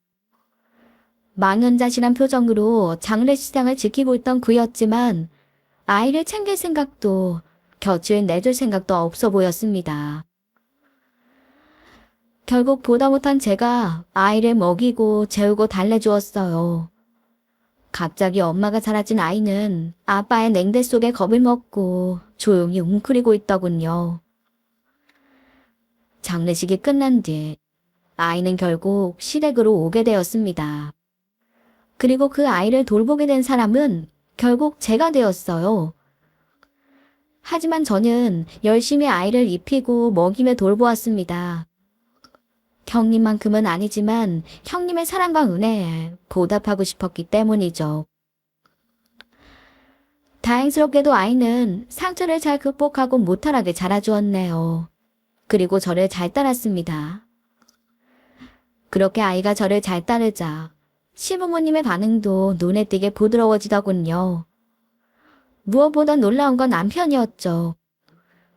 망연자실한 표정으로 장례식장을 지키고 있던 그였지만 아이를 챙길 생각도 곁을 내줄 생각도 없어 보였습니다. 결국 보다 못한 제가 아이를 먹이고 재우고 달래주었어요. 갑자기 엄마가 사라진 아이는 아빠의 냉대 속에 겁을 먹고 조용히 웅크리고 있더군요. 장례식이 끝난 뒤 아이는 결국 시댁으로 오게 되었습니다. 그리고 그 아이를 돌보게 된 사람은 결국 제가 되었어요. 하지만 저는 열심히 아이를 입히고 먹이며 돌보았습니다. 형님만큼은 아니지만 형님의 사랑과 은혜에 보답하고 싶었기 때문이죠. 다행스럽게도 아이는 상처를 잘 극복하고 무탈하게 자라주었네요. 그리고 저를 잘 따랐습니다. 그렇게 아이가 저를 잘 따르자 시부모님의 반응도 눈에 띄게 부드러워지더군요. 무엇보다 놀라운 건 남편이었죠.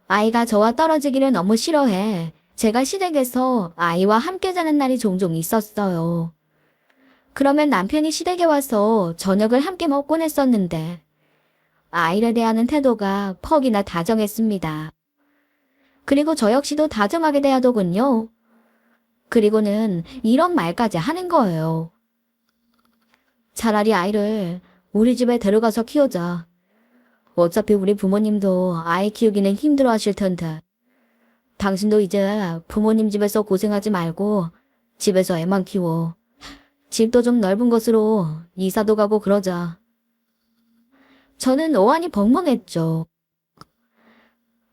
아이가 저와 떨어지기를 너무 싫어해 제가 시댁에서 아이와 함께 자는 날이 종종 있었어요. 그러면 남편이 시댁에 와서 저녁을 함께 먹곤 했었는데 아이를 대하는 태도가 퍽이나 다정했습니다. 그리고 저 역시도 다정하게 대하더군요. 그리고는 이런 말까지 하는 거예요. 차라리 아이를 우리 집에 데려가서 키우자. 어차피 우리 부모님도 아이 키우기는 힘들어 하실 텐데. 당신도 이제 부모님 집에서 고생하지 말고 집에서 애만 키워. 집도 좀 넓은 곳으로 이사도 가고 그러자. 저는 어안이 벙벙했죠.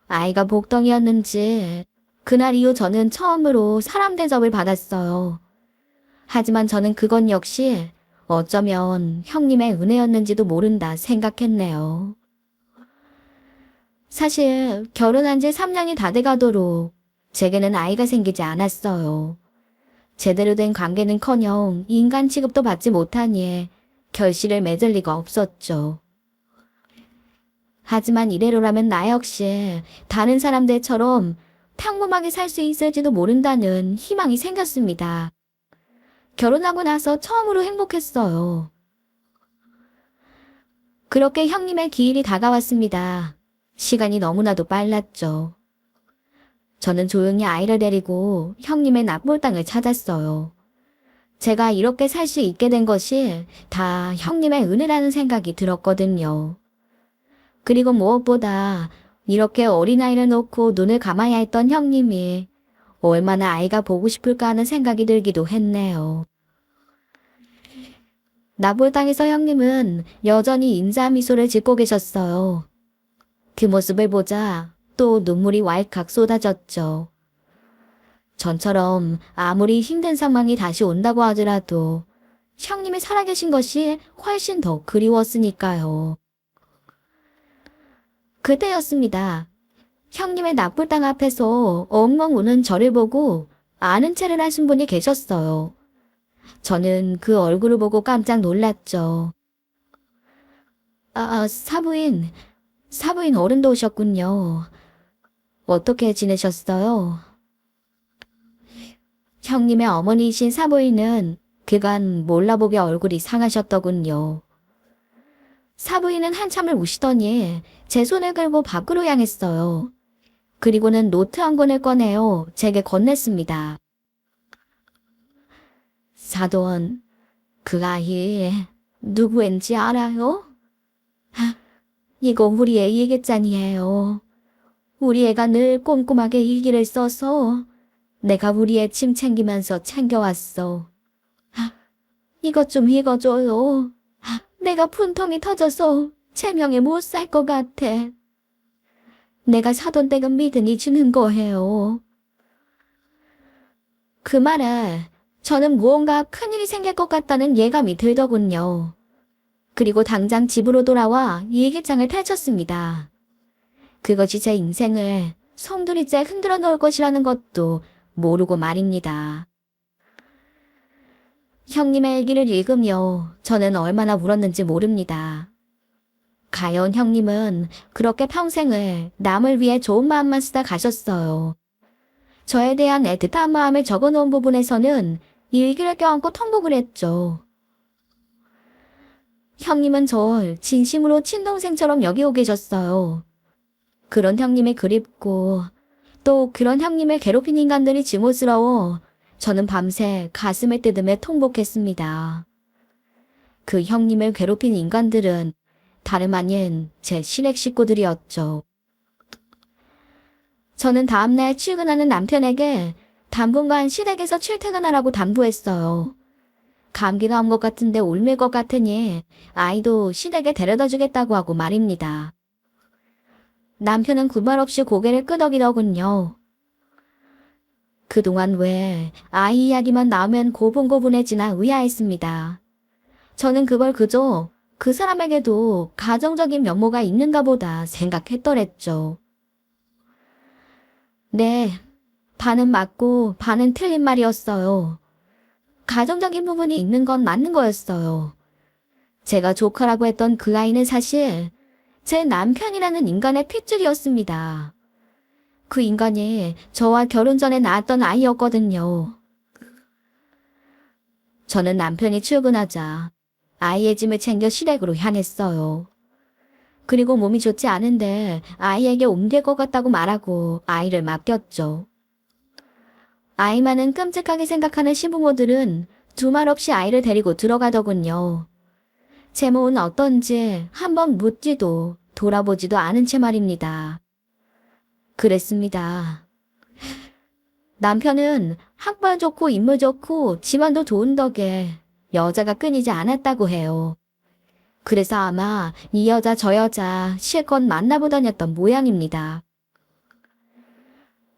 아이가 복덩이였는지 그날 이후 저는 처음으로 사람 대접을 받았어요. 하지만 저는 그건 역시 어쩌면 형님의 은혜였는지도 모른다 생각했네요. 사실 결혼한 지 3년이 다 돼가도록 제게는 아이가 생기지 않았어요. 제대로 된 관계는커녕 인간 취급도 받지 못하니 결실을 맺을 리가 없었죠. 하지만 이대로라면 나 역시 다른 사람들처럼 평범하게 살 수 있을지도 모른다는 희망이 생겼습니다. 결혼하고 나서 처음으로 행복했어요. 그렇게 형님의 기일이 다가왔습니다. 시간이 너무나도 빨랐죠. 저는 조용히 아이를 데리고 형님의 납골당을 찾았어요. 제가 이렇게 살 수 있게 된 것이 다 형님의 은혜라는 생각이 들었거든요. 그리고 무엇보다 이렇게 어린아이를 놓고 눈을 감아야 했던 형님이 얼마나 아이가 보고 싶을까 하는 생각이 들기도 했네요. 납골당에서 형님은 여전히 인자한 미소를 짓고 계셨어요. 그 모습을 보자 또 눈물이 왈칵 쏟아졌죠. 전처럼 아무리 힘든 상황이 다시 온다고 하더라도 형님이 살아계신 것이 훨씬 더 그리웠으니까요. 그때였습니다. 형님의 납골당 앞에서 엉엉 우는 저를 보고 아는 체를 하신 분이 계셨어요. 저는 그 얼굴을 보고 깜짝 놀랐죠. 사부인 어른도 오셨군요. 어떻게 지내셨어요? 형님의 어머니이신 사부인은 그간 몰라보게 얼굴이 상하셨더군요. 사부인은 한참을 우시더니 제 손을 끌고 밖으로 향했어요. 그리고는 노트 한 권을 꺼내어 제게 건넸습니다. 사돈, 그 아이 누구인지 알아요? 이거 우리 애 일기장이에요. 우리 애가 늘 꼼꼼하게 일기를 써서 내가 우리 애 침 챙기면서 챙겨왔어. 이것 좀 읽어줘요. 내가 분통이 터져서 제명에 못 살 것 같아. 내가 사돈 댁은 믿으니 주는 거예요. 그 말에 저는 무언가 큰일이 생길 것 같다는 예감이 들더군요. 그리고 당장 집으로 돌아와 일기장을 펼쳤습니다. 그것이 제 인생을 송두리째 흔들어 놓을 것이라는 것도 모르고 말입니다. 형님의 일기를 읽으며 저는 얼마나 울었는지 모릅니다. 가여운 형님은 그렇게 평생을 남을 위해 좋은 마음만 쓰다 가셨어요. 저에 대한 애틋한 마음을 적어놓은 부분에서는 일기를 껴안고 통곡을 했죠. 형님은 절 진심으로 친동생처럼 여기고 계셨어요. 그런 형님이 그립고 또 그런 형님을 괴롭힌 인간들이 증오스러워 저는 밤새 가슴을 뜯으며 통곡했습니다. 그 형님을 괴롭힌 인간들은 다름 아닌 제 시댁 식구들이었죠. 저는 다음날 출근하는 남편에게 당분간 시댁에서 출퇴근하라고 당부했어요. 감기가 온 것 같은데 옮을 것 같으니 아이도 시댁에 데려다 주겠다고 하고 말입니다. 남편은 군말 없이 고개를 끄덕이더군요. 그동안 왜 아이 이야기만 나오면 고분고분해지나 의아했습니다. 저는 그걸 그저 그 사람에게도 가정적인 면모가 있는가 보다 생각했더랬죠. 네, 반은 맞고 반은 틀린 말이었어요. 가정적인 부분이 있는 건 맞는 거였어요. 제가 조카라고 했던 그 아이는 사실 제 남편이라는 인간의 핏줄이었습니다. 그 인간이 저와 결혼 전에 낳았던 아이였거든요. 저는 남편이 출근하자 아이의 짐을 챙겨 시댁으로 향했어요. 그리고 몸이 좋지 않은데 아이에게 옮길 것 같다고 말하고 아이를 맡겼죠. 아이만은 끔찍하게 생각하는 시부모들은 두말 없이 아이를 데리고 들어가더군요. 제 몸은 어떤지 한번 묻지도 돌아보지도 않은 채 말입니다. 그랬습니다. 남편은 학벌 좋고 인물 좋고 집안도 좋은 덕에 여자가 끊이지 않았다고 해요. 그래서 아마 이 여자 저 여자 실컷 만나보 다녔던 모양입니다.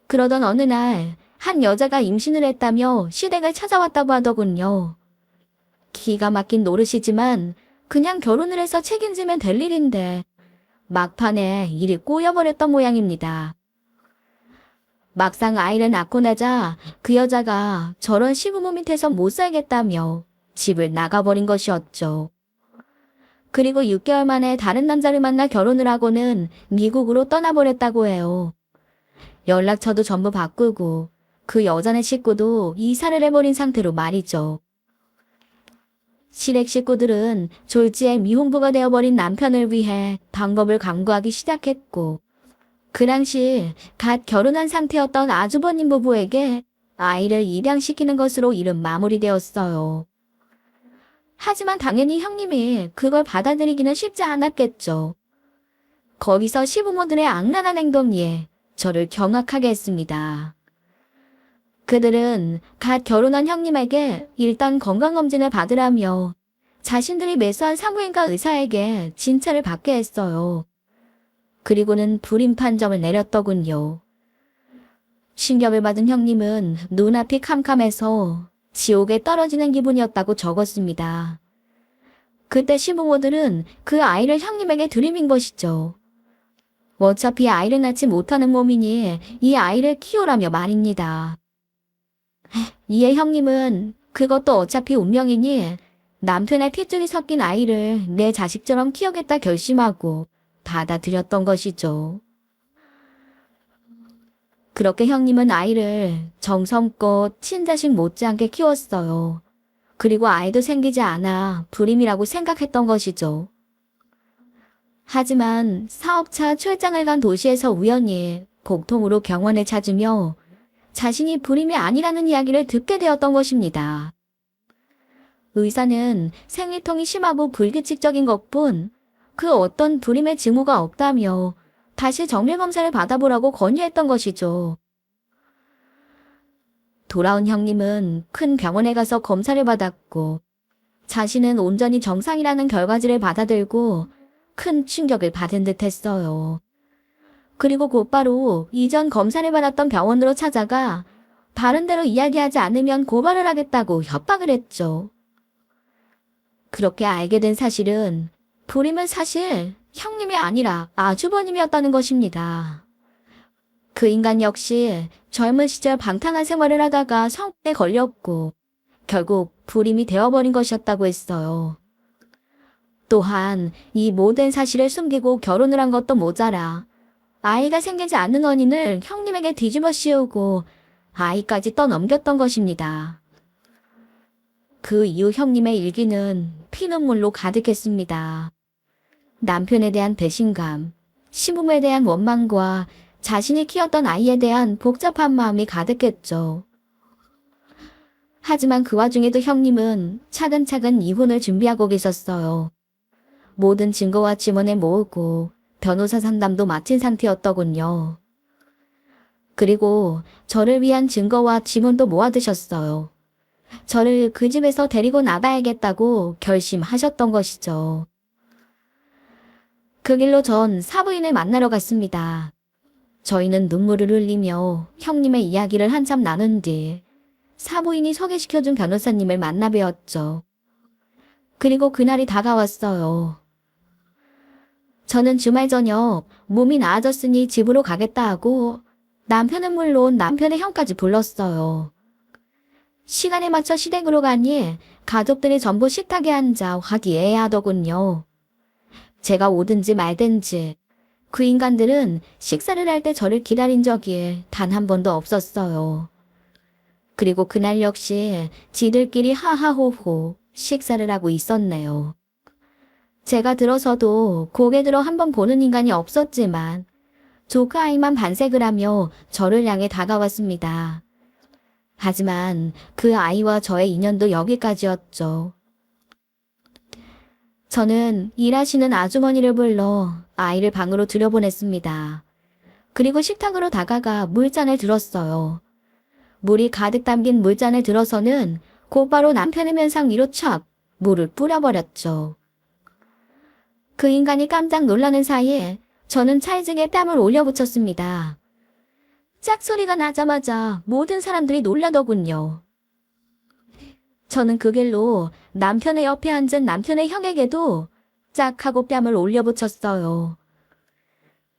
그러던 어느 날 한 여자가 임신을 했다며 시댁을 찾아왔다고 하더군요. 기가 막힌 노릇이지만 그냥 결혼을 해서 책임지면 될 일인데 막판에 일이 꼬여버렸던 모양입니다. 막상 아이를 낳고 나자 그 여자가 저런 시부모 밑에서 못 살겠다며 집을 나가버린 것이었죠. 그리고 6개월 만에 다른 남자를 만나 결혼을 하고는 미국으로 떠나버렸다고 해요. 연락처도 전부 바꾸고 그 여자네 식구도 이사를 해버린 상태로 말이죠. 시댁 식구들은 졸지에 미혼부가 되어버린 남편을 위해 방법을 강구하기 시작했고 그 당시 갓 결혼한 상태였던 아주버님 부부에게 아이를 입양시키는 것으로 일은 마무리되었어요. 하지만 당연히 형님이 그걸 받아들이기는 쉽지 않았겠죠. 거기서 시부모들의 악랄한 행동에 저를 경악하게 했습니다. 그들은 갓 결혼한 형님에게 일단 건강검진을 받으라며 자신들이 매수한 산부인과 의사에게 진찰을 받게 했어요. 그리고는 불임 판정을 내렸더군요. 신경을 받은 형님은 눈앞이 캄캄해서 지옥에 떨어지는 기분이었다고 적었습니다. 그때 시부모들은 그 아이를 형님에게 들이민 것이죠. 어차피 아이를 낳지 못하는 몸이니 이 아이를 키우라며 말입니다. 이에 형님은 그것도 어차피 운명이니 남편의 핏줄이 섞인 아이를 내 자식처럼 키우겠다 결심하고 받아들였던 것이죠. 그렇게 형님은 아이를 정성껏 친자식 못지않게 키웠어요. 그리고 아이도 생기지 않아 불임이라고 생각했던 것이죠. 하지만 사업차 출장을 간 도시에서 우연히 복통으로 병원을 찾으며 자신이 불임이 아니라는 이야기를 듣게 되었던 것입니다. 의사는 생리통이 심하고 불규칙적인 것뿐 그 어떤 불임의 징후가 없다며 다시 정밀검사를 받아보라고 권유했던 것이죠. 돌아온 형님은 큰 병원에 가서 검사를 받았고 자신은 온전히 정상이라는 결과지를 받아들고 큰 충격을 받은 듯 했어요. 그리고 곧바로 이전 검사를 받았던 병원으로 찾아가 다른 데로 이야기하지 않으면 고발을 하겠다고 협박을 했죠. 그렇게 알게 된 사실은 불임은 사실 형님이 아니라 아주버님이었다는 것입니다. 그 인간 역시 젊은 시절 방탕한 생활을 하다가 성에 걸렸고 결국 불임이 되어버린 것이었다고 했어요. 또한 이 모든 사실을 숨기고 결혼을 한 것도 모자라 아이가 생기지 않는 원인을 형님에게 뒤집어 씌우고 아이까지 떠넘겼던 것입니다. 그 이후 형님의 일기는 피눈물로 가득했습니다. 남편에 대한 배신감, 시부모에 대한 원망과 자신이 키웠던 아이에 대한 복잡한 마음이 가득했죠. 하지만 그 와중에도 형님은 차근차근 이혼을 준비하고 계셨어요. 모든 증거와 지문을 모으고 변호사 상담도 마친 상태였더군요. 그리고 저를 위한 증거와 지문도 모아두셨어요. 저를 그 집에서 데리고 나가야겠다고 결심하셨던 것이죠. 그 길로 전 사부인을 만나러 갔습니다. 저희는 눈물을 흘리며 형님의 이야기를 한참 나눈 뒤 사부인이 소개시켜준 변호사님을 만나 뵈었죠. 그리고 그날이 다가왔어요. 저는 주말 저녁 몸이 나아졌으니 집으로 가겠다 하고 남편은 물론 남편의 형까지 불렀어요. 시간에 맞춰 시댁으로 가니 가족들이 전부 식탁에 앉아 화기애애하더군요. 제가 오든지 말든지 그 인간들은 식사를 할 때 저를 기다린 적이 단 한 번도 없었어요. 그리고 그날 역시 지들끼리 하하호호 식사를 하고 있었네요. 제가 들어서도 고개 들어 한번 보는 인간이 없었지만 조카 아이만 반색을 하며 저를 향해 다가왔습니다. 하지만 그 아이와 저의 인연도 여기까지였죠. 저는 일하시는 아주머니를 불러 아이를 방으로 들여보냈습니다. 그리고 식탁으로 다가가 물잔을 들었어요. 물이 가득 담긴 물잔을 들어서는 곧바로 남편의 면상 위로 촥 물을 뿌려버렸죠. 그 인간이 깜짝 놀라는 사이에 저는 찰지게 뺨을 올려붙였습니다. 짝소리가 나자마자 모든 사람들이 놀라더군요. 저는 그 길로 남편의 옆에 앉은 남편의 형에게도 짝 하고 뺨을 올려붙였어요.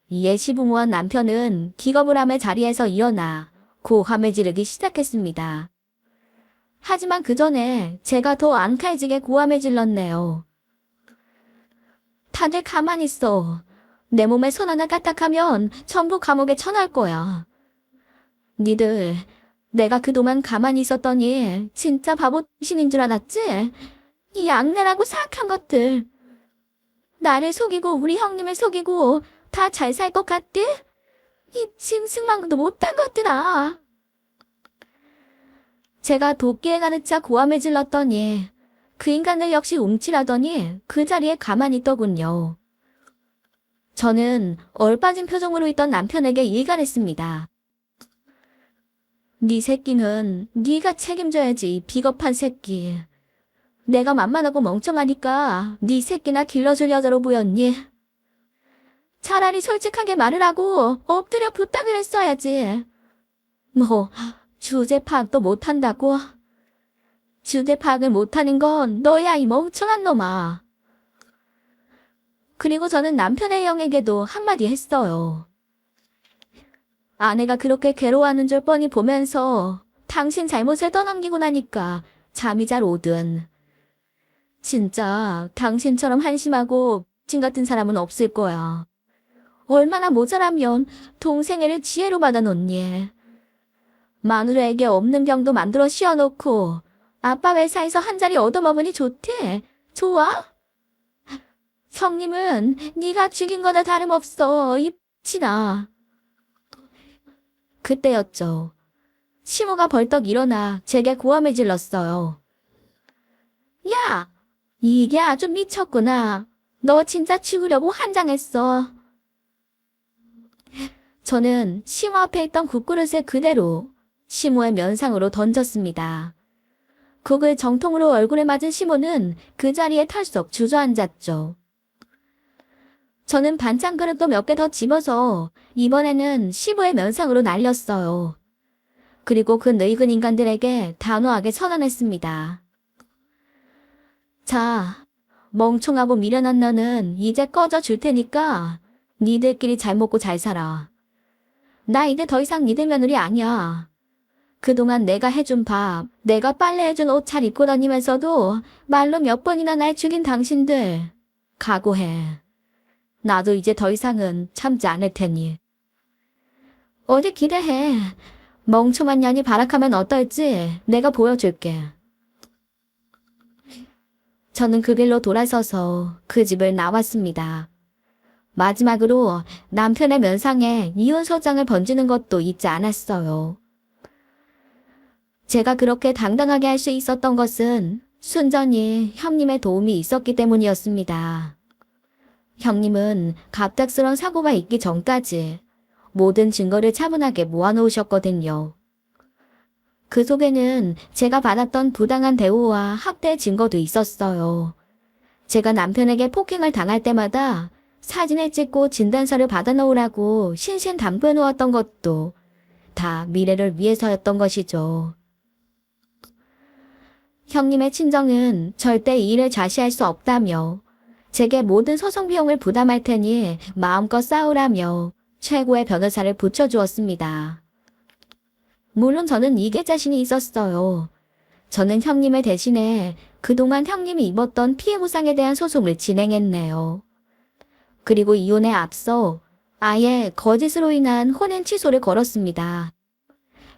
이에 시부모와 남편은 기겁을 하며 자리에서 일어나 고함을 지르기 시작했습니다. 하지만 그 전에 제가 더 앙칼지게 고함을 질렀네요. 다들 가만히 있어. 내 몸에 손 하나 까딱하면 전부 감옥에 쳐넣을 거야. 니들 내가 그동안 가만히 있었더니 진짜 바보신인 줄 알았지? 이 악랄하고 사악한 것들. 나를 속이고 우리 형님을 속이고 다 잘 살 것 같지? 이 짐승만도 못한 것들아. 제가 도끼에 가는 차 고함을 질렀더니 그 인간을 역시 움찔하더니 그 자리에 가만히 있더군요. 저는 얼빠진 표정으로 있던 남편에게 일갈했습니다. 네 새끼는 네가 책임져야지, 이 비겁한 새끼. 내가 만만하고 멍청하니까 네 새끼나 길러줄 여자로 보였니? 차라리 솔직하게 말을 하고 엎드려 부탁을 했어야지. 뭐 주제 파악도 못한다고? 주제 파악을 못하는 건 너야, 이 멍청한 놈아. 그리고 저는 남편의 형에게도 한마디 했어요. 아내가 그렇게 괴로워하는 줄 뻔히 보면서 당신 잘못을 떠넘기고 나니까 잠이 잘 오든. 진짜 당신처럼 한심하고 진 같은 사람은 없을 거야. 얼마나 모자라면 동생애를 지혜로 받아놓니. 마누라에게 없는 병도 만들어 씌워놓고 아빠 회사에서 한 자리 얻어먹으니 좋대. 좋아? 형님은 네가 죽인 거나 다름없어, 이 X나. 그때였죠. 시모가 벌떡 일어나 제게 고함을 질렀어요. 야! 이게 아주 미쳤구나. 너 진짜 죽으려고 환장했어. 저는 시모 앞에 있던 국그릇을 그대로 시모의 면상으로 던졌습니다. 국을 정통으로 얼굴에 맞은 시모는 그 자리에 털썩 주저앉았죠. 저는 반찬 그릇도 몇 개 더 집어서 이번에는 시부의 면상으로 날렸어요. 그리고 그 늙은 인간들에게 단호하게 선언했습니다. 자, 멍청하고 미련한 너는 이제 꺼져 줄 테니까 니들끼리 잘 먹고 잘 살아. 나 이제 더 이상 니들 며느리 아니야. 그동안 내가 해준 밥, 내가 빨래해준 옷 잘 입고 다니면서도 말로 몇 번이나 날 죽인 당신들. 각오해. 나도 이제 더 이상은 참지 않을 테니. 어디 기대해. 멍청한 년이 발악하면 어떨지 내가 보여줄게. 저는 그 길로 돌아서서 그 집을 나왔습니다. 마지막으로 남편의 면상에 이혼 소장을 번지는 것도 잊지 않았어요. 제가 그렇게 당당하게 할 수 있었던 것은 순전히 형님의 도움이 있었기 때문이었습니다. 형님은 갑작스런 사고가 있기 전까지 모든 증거를 차분하게 모아놓으셨거든요. 그 속에는 제가 받았던 부당한 대우와 학대 증거도 있었어요. 제가 남편에게 폭행을 당할 때마다 사진을 찍고 진단서를 받아놓으라고 신신당부해 놓았던 것도 다 미래를 위해서였던 것이죠. 형님의 친정은 절대 이 일을 자시할 수 없다며 제게 모든 소송 비용을 부담할 테니 마음껏 싸우라며 최고의 변호사를 붙여주었습니다. 물론 저는 이게 자신이 있었어요. 저는 형님의 대신에 그동안 형님이 입었던 피해 보상에 대한 소송을 진행했네요. 그리고 이혼에 앞서 아예 거짓으로 인한 혼인 취소를 걸었습니다.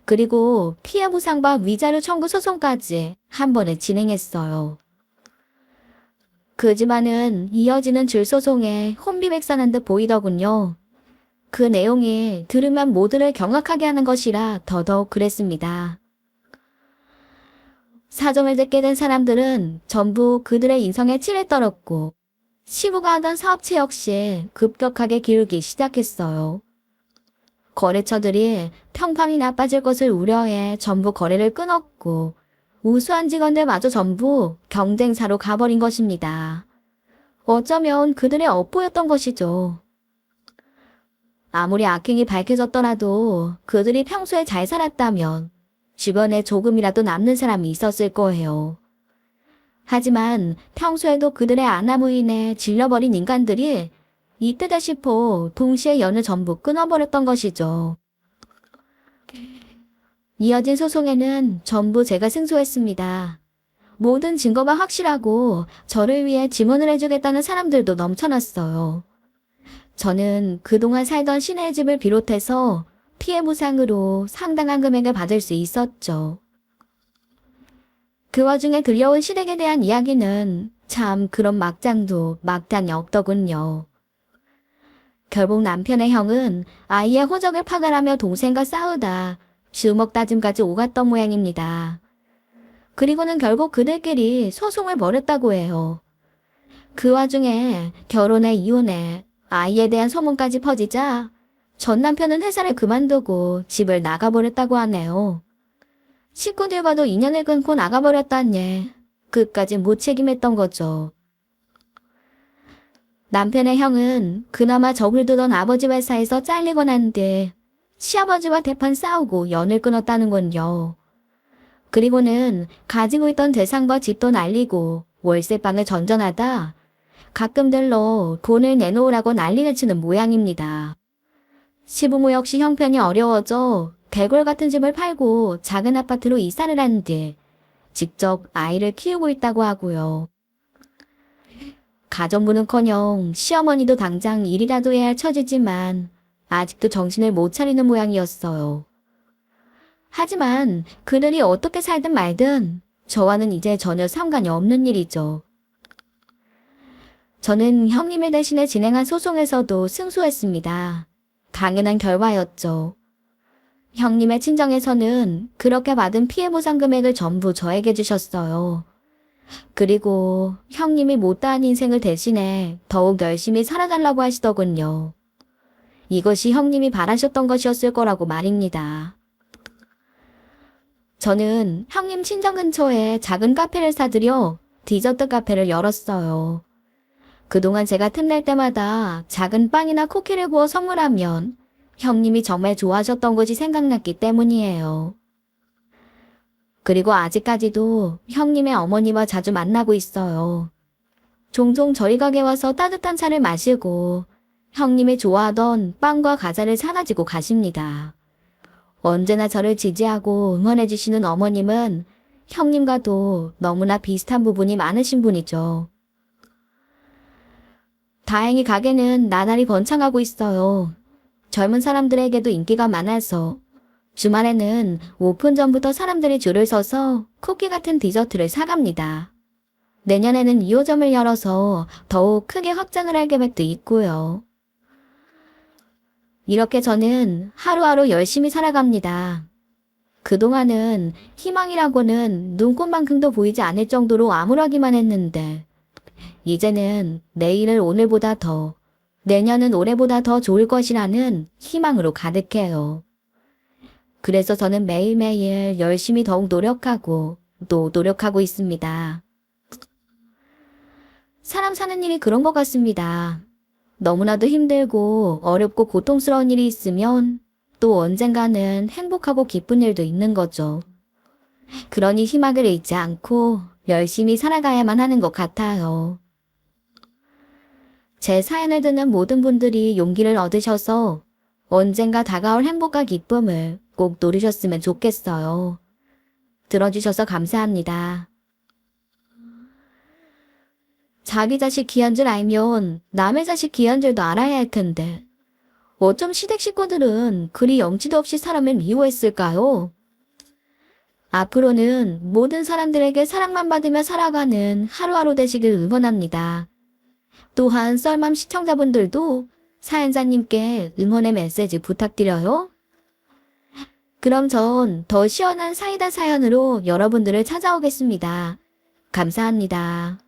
그리고 피해 보상과 위자료 청구 소송까지 한 번에 진행했어요. 그 집안은 이어지는 줄 소송에 혼비백산한 듯 보이더군요. 그 내용이 들으면 모두를 경악하게 하는 것이라 더더욱 그랬습니다. 사정을 듣게 된 사람들은 전부 그들의 인성에 칠을 떨었고 시부가 하던 사업체 역시 급격하게 기울기 시작했어요. 거래처들이 평판이 나빠질 것을 우려해 전부 거래를 끊었고 우수한 직원들마저 전부 경쟁사로 가버린 것입니다. 어쩌면 그들의 업보였던 것이죠. 아무리 악행이 밝혀졌더라도 그들이 평소에 잘 살았다면 주변에 조금이라도 남는 사람이 있었을 거예요. 하지만 평소에도 그들의 아나무인에 질려버린 인간들이 이때다 싶어 동시에 연을 전부 끊어버렸던 것이죠. 이어진 소송에는 전부 제가 승소했습니다. 모든 증거가 확실하고 저를 위해 증언을 해주겠다는 사람들도 넘쳐났어요. 저는 그동안 살던 시내의 집을 비롯해서 피해 보상으로 상당한 금액을 받을 수 있었죠. 그 와중에 들려온 시댁에 대한 이야기는 참 그런 막장도 막장이 없더군요. 결국 남편의 형은 아이의 호적을 파갈하며 동생과 싸우다 주먹 다짐까지 오갔던 모양입니다. 그리고는 결국 그들끼리 소송을 벌였다고 해요. 그 와중에 결혼에 이혼에 아이에 대한 소문까지 퍼지자 전 남편은 회사를 그만두고 집을 나가버렸다고 하네요. 식구들과도 인연을 끊고 나가버렸다니 끝까지 무책임했던 거죠. 남편의 형은 그나마 적을 두던 아버지 회사에서 잘리고 난 뒤 시아버지와 대판 싸우고 연을 끊었다는군요. 그리고는 가지고 있던 재산과 집도 날리고 월세방을 전전하다 가끔들로 돈을 내놓으라고 난리를 치는 모양입니다. 시부모 역시 형편이 어려워져 개골 같은 집을 팔고 작은 아파트로 이사를 한 뒤 직접 아이를 키우고 있다고 하고요. 가정부는커녕 시어머니도 당장 일이라도 해야 할 처지지만 아직도 정신을 못 차리는 모양이었어요. 하지만 그들이 어떻게 살든 말든 저와는 이제 전혀 상관이 없는 일이죠. 저는 형님을 대신해 진행한 소송에서도 승소했습니다. 당연한 결과였죠. 형님의 친정에서는 그렇게 받은 피해 보상 금액을 전부 저에게 주셨어요. 그리고 형님이 못다한 인생을 대신해 더욱 열심히 살아달라고 하시더군요. 이것이 형님이 바라셨던 것이었을 거라고 말입니다. 저는 형님 친정 근처에 작은 카페를 사들여 디저트 카페를 열었어요. 그동안 제가 틈날 때마다 작은 빵이나 쿠키를 구워 선물하면 형님이 정말 좋아하셨던 것이 생각났기 때문이에요. 그리고 아직까지도 형님의 어머니와 자주 만나고 있어요. 종종 저희 가게 와서 따뜻한 차를 마시고 형님이 좋아하던 빵과 과자를 사다 주고 가십니다. 언제나 저를 지지하고 응원해 주시는 어머님은 형님과도 너무나 비슷한 부분이 많으신 분이죠. 다행히 가게는 나날이 번창하고 있어요. 젊은 사람들에게도 인기가 많아서 주말에는 오픈 전부터 사람들이 줄을 서서 쿠키 같은 디저트를 사갑니다. 내년에는 2호점을 열어서 더욱 크게 확장을 할 계획도 있고요. 이렇게 저는 하루하루 열심히 살아갑니다. 그동안은 희망이라고는 눈꽃만큼도 보이지 않을 정도로 암울하기만 했는데 이제는 내일은 오늘보다 더, 내년은 올해보다 더 좋을 것이라는 희망으로 가득해요. 그래서 저는 매일매일 열심히 더욱 노력하고 또 노력하고 있습니다. 사람 사는 일이 그런 것 같습니다. 너무나도 힘들고 어렵고 고통스러운 일이 있으면 또 언젠가는 행복하고 기쁜 일도 있는 거죠. 그러니 희망을 잃지 않고 열심히 살아가야만 하는 것 같아요. 제 사연을 듣는 모든 분들이 용기를 얻으셔서 언젠가 다가올 행복과 기쁨을 꼭 누리셨으면 좋겠어요. 들어주셔서 감사합니다. 자기 자식 귀한 줄 알면 남의 자식 귀한 줄도 알아야 할 텐데 어쩜 시댁 식구들은 그리 염치도 없이 사람을 미워했을까요? 앞으로는 모든 사람들에게 사랑만 받으며 살아가는 하루하루 되시길 응원합니다. 또한 썰맘 시청자분들도 사연자님께 응원의 메시지 부탁드려요. 그럼 전 더 시원한 사이다 사연으로 여러분들을 찾아오겠습니다. 감사합니다.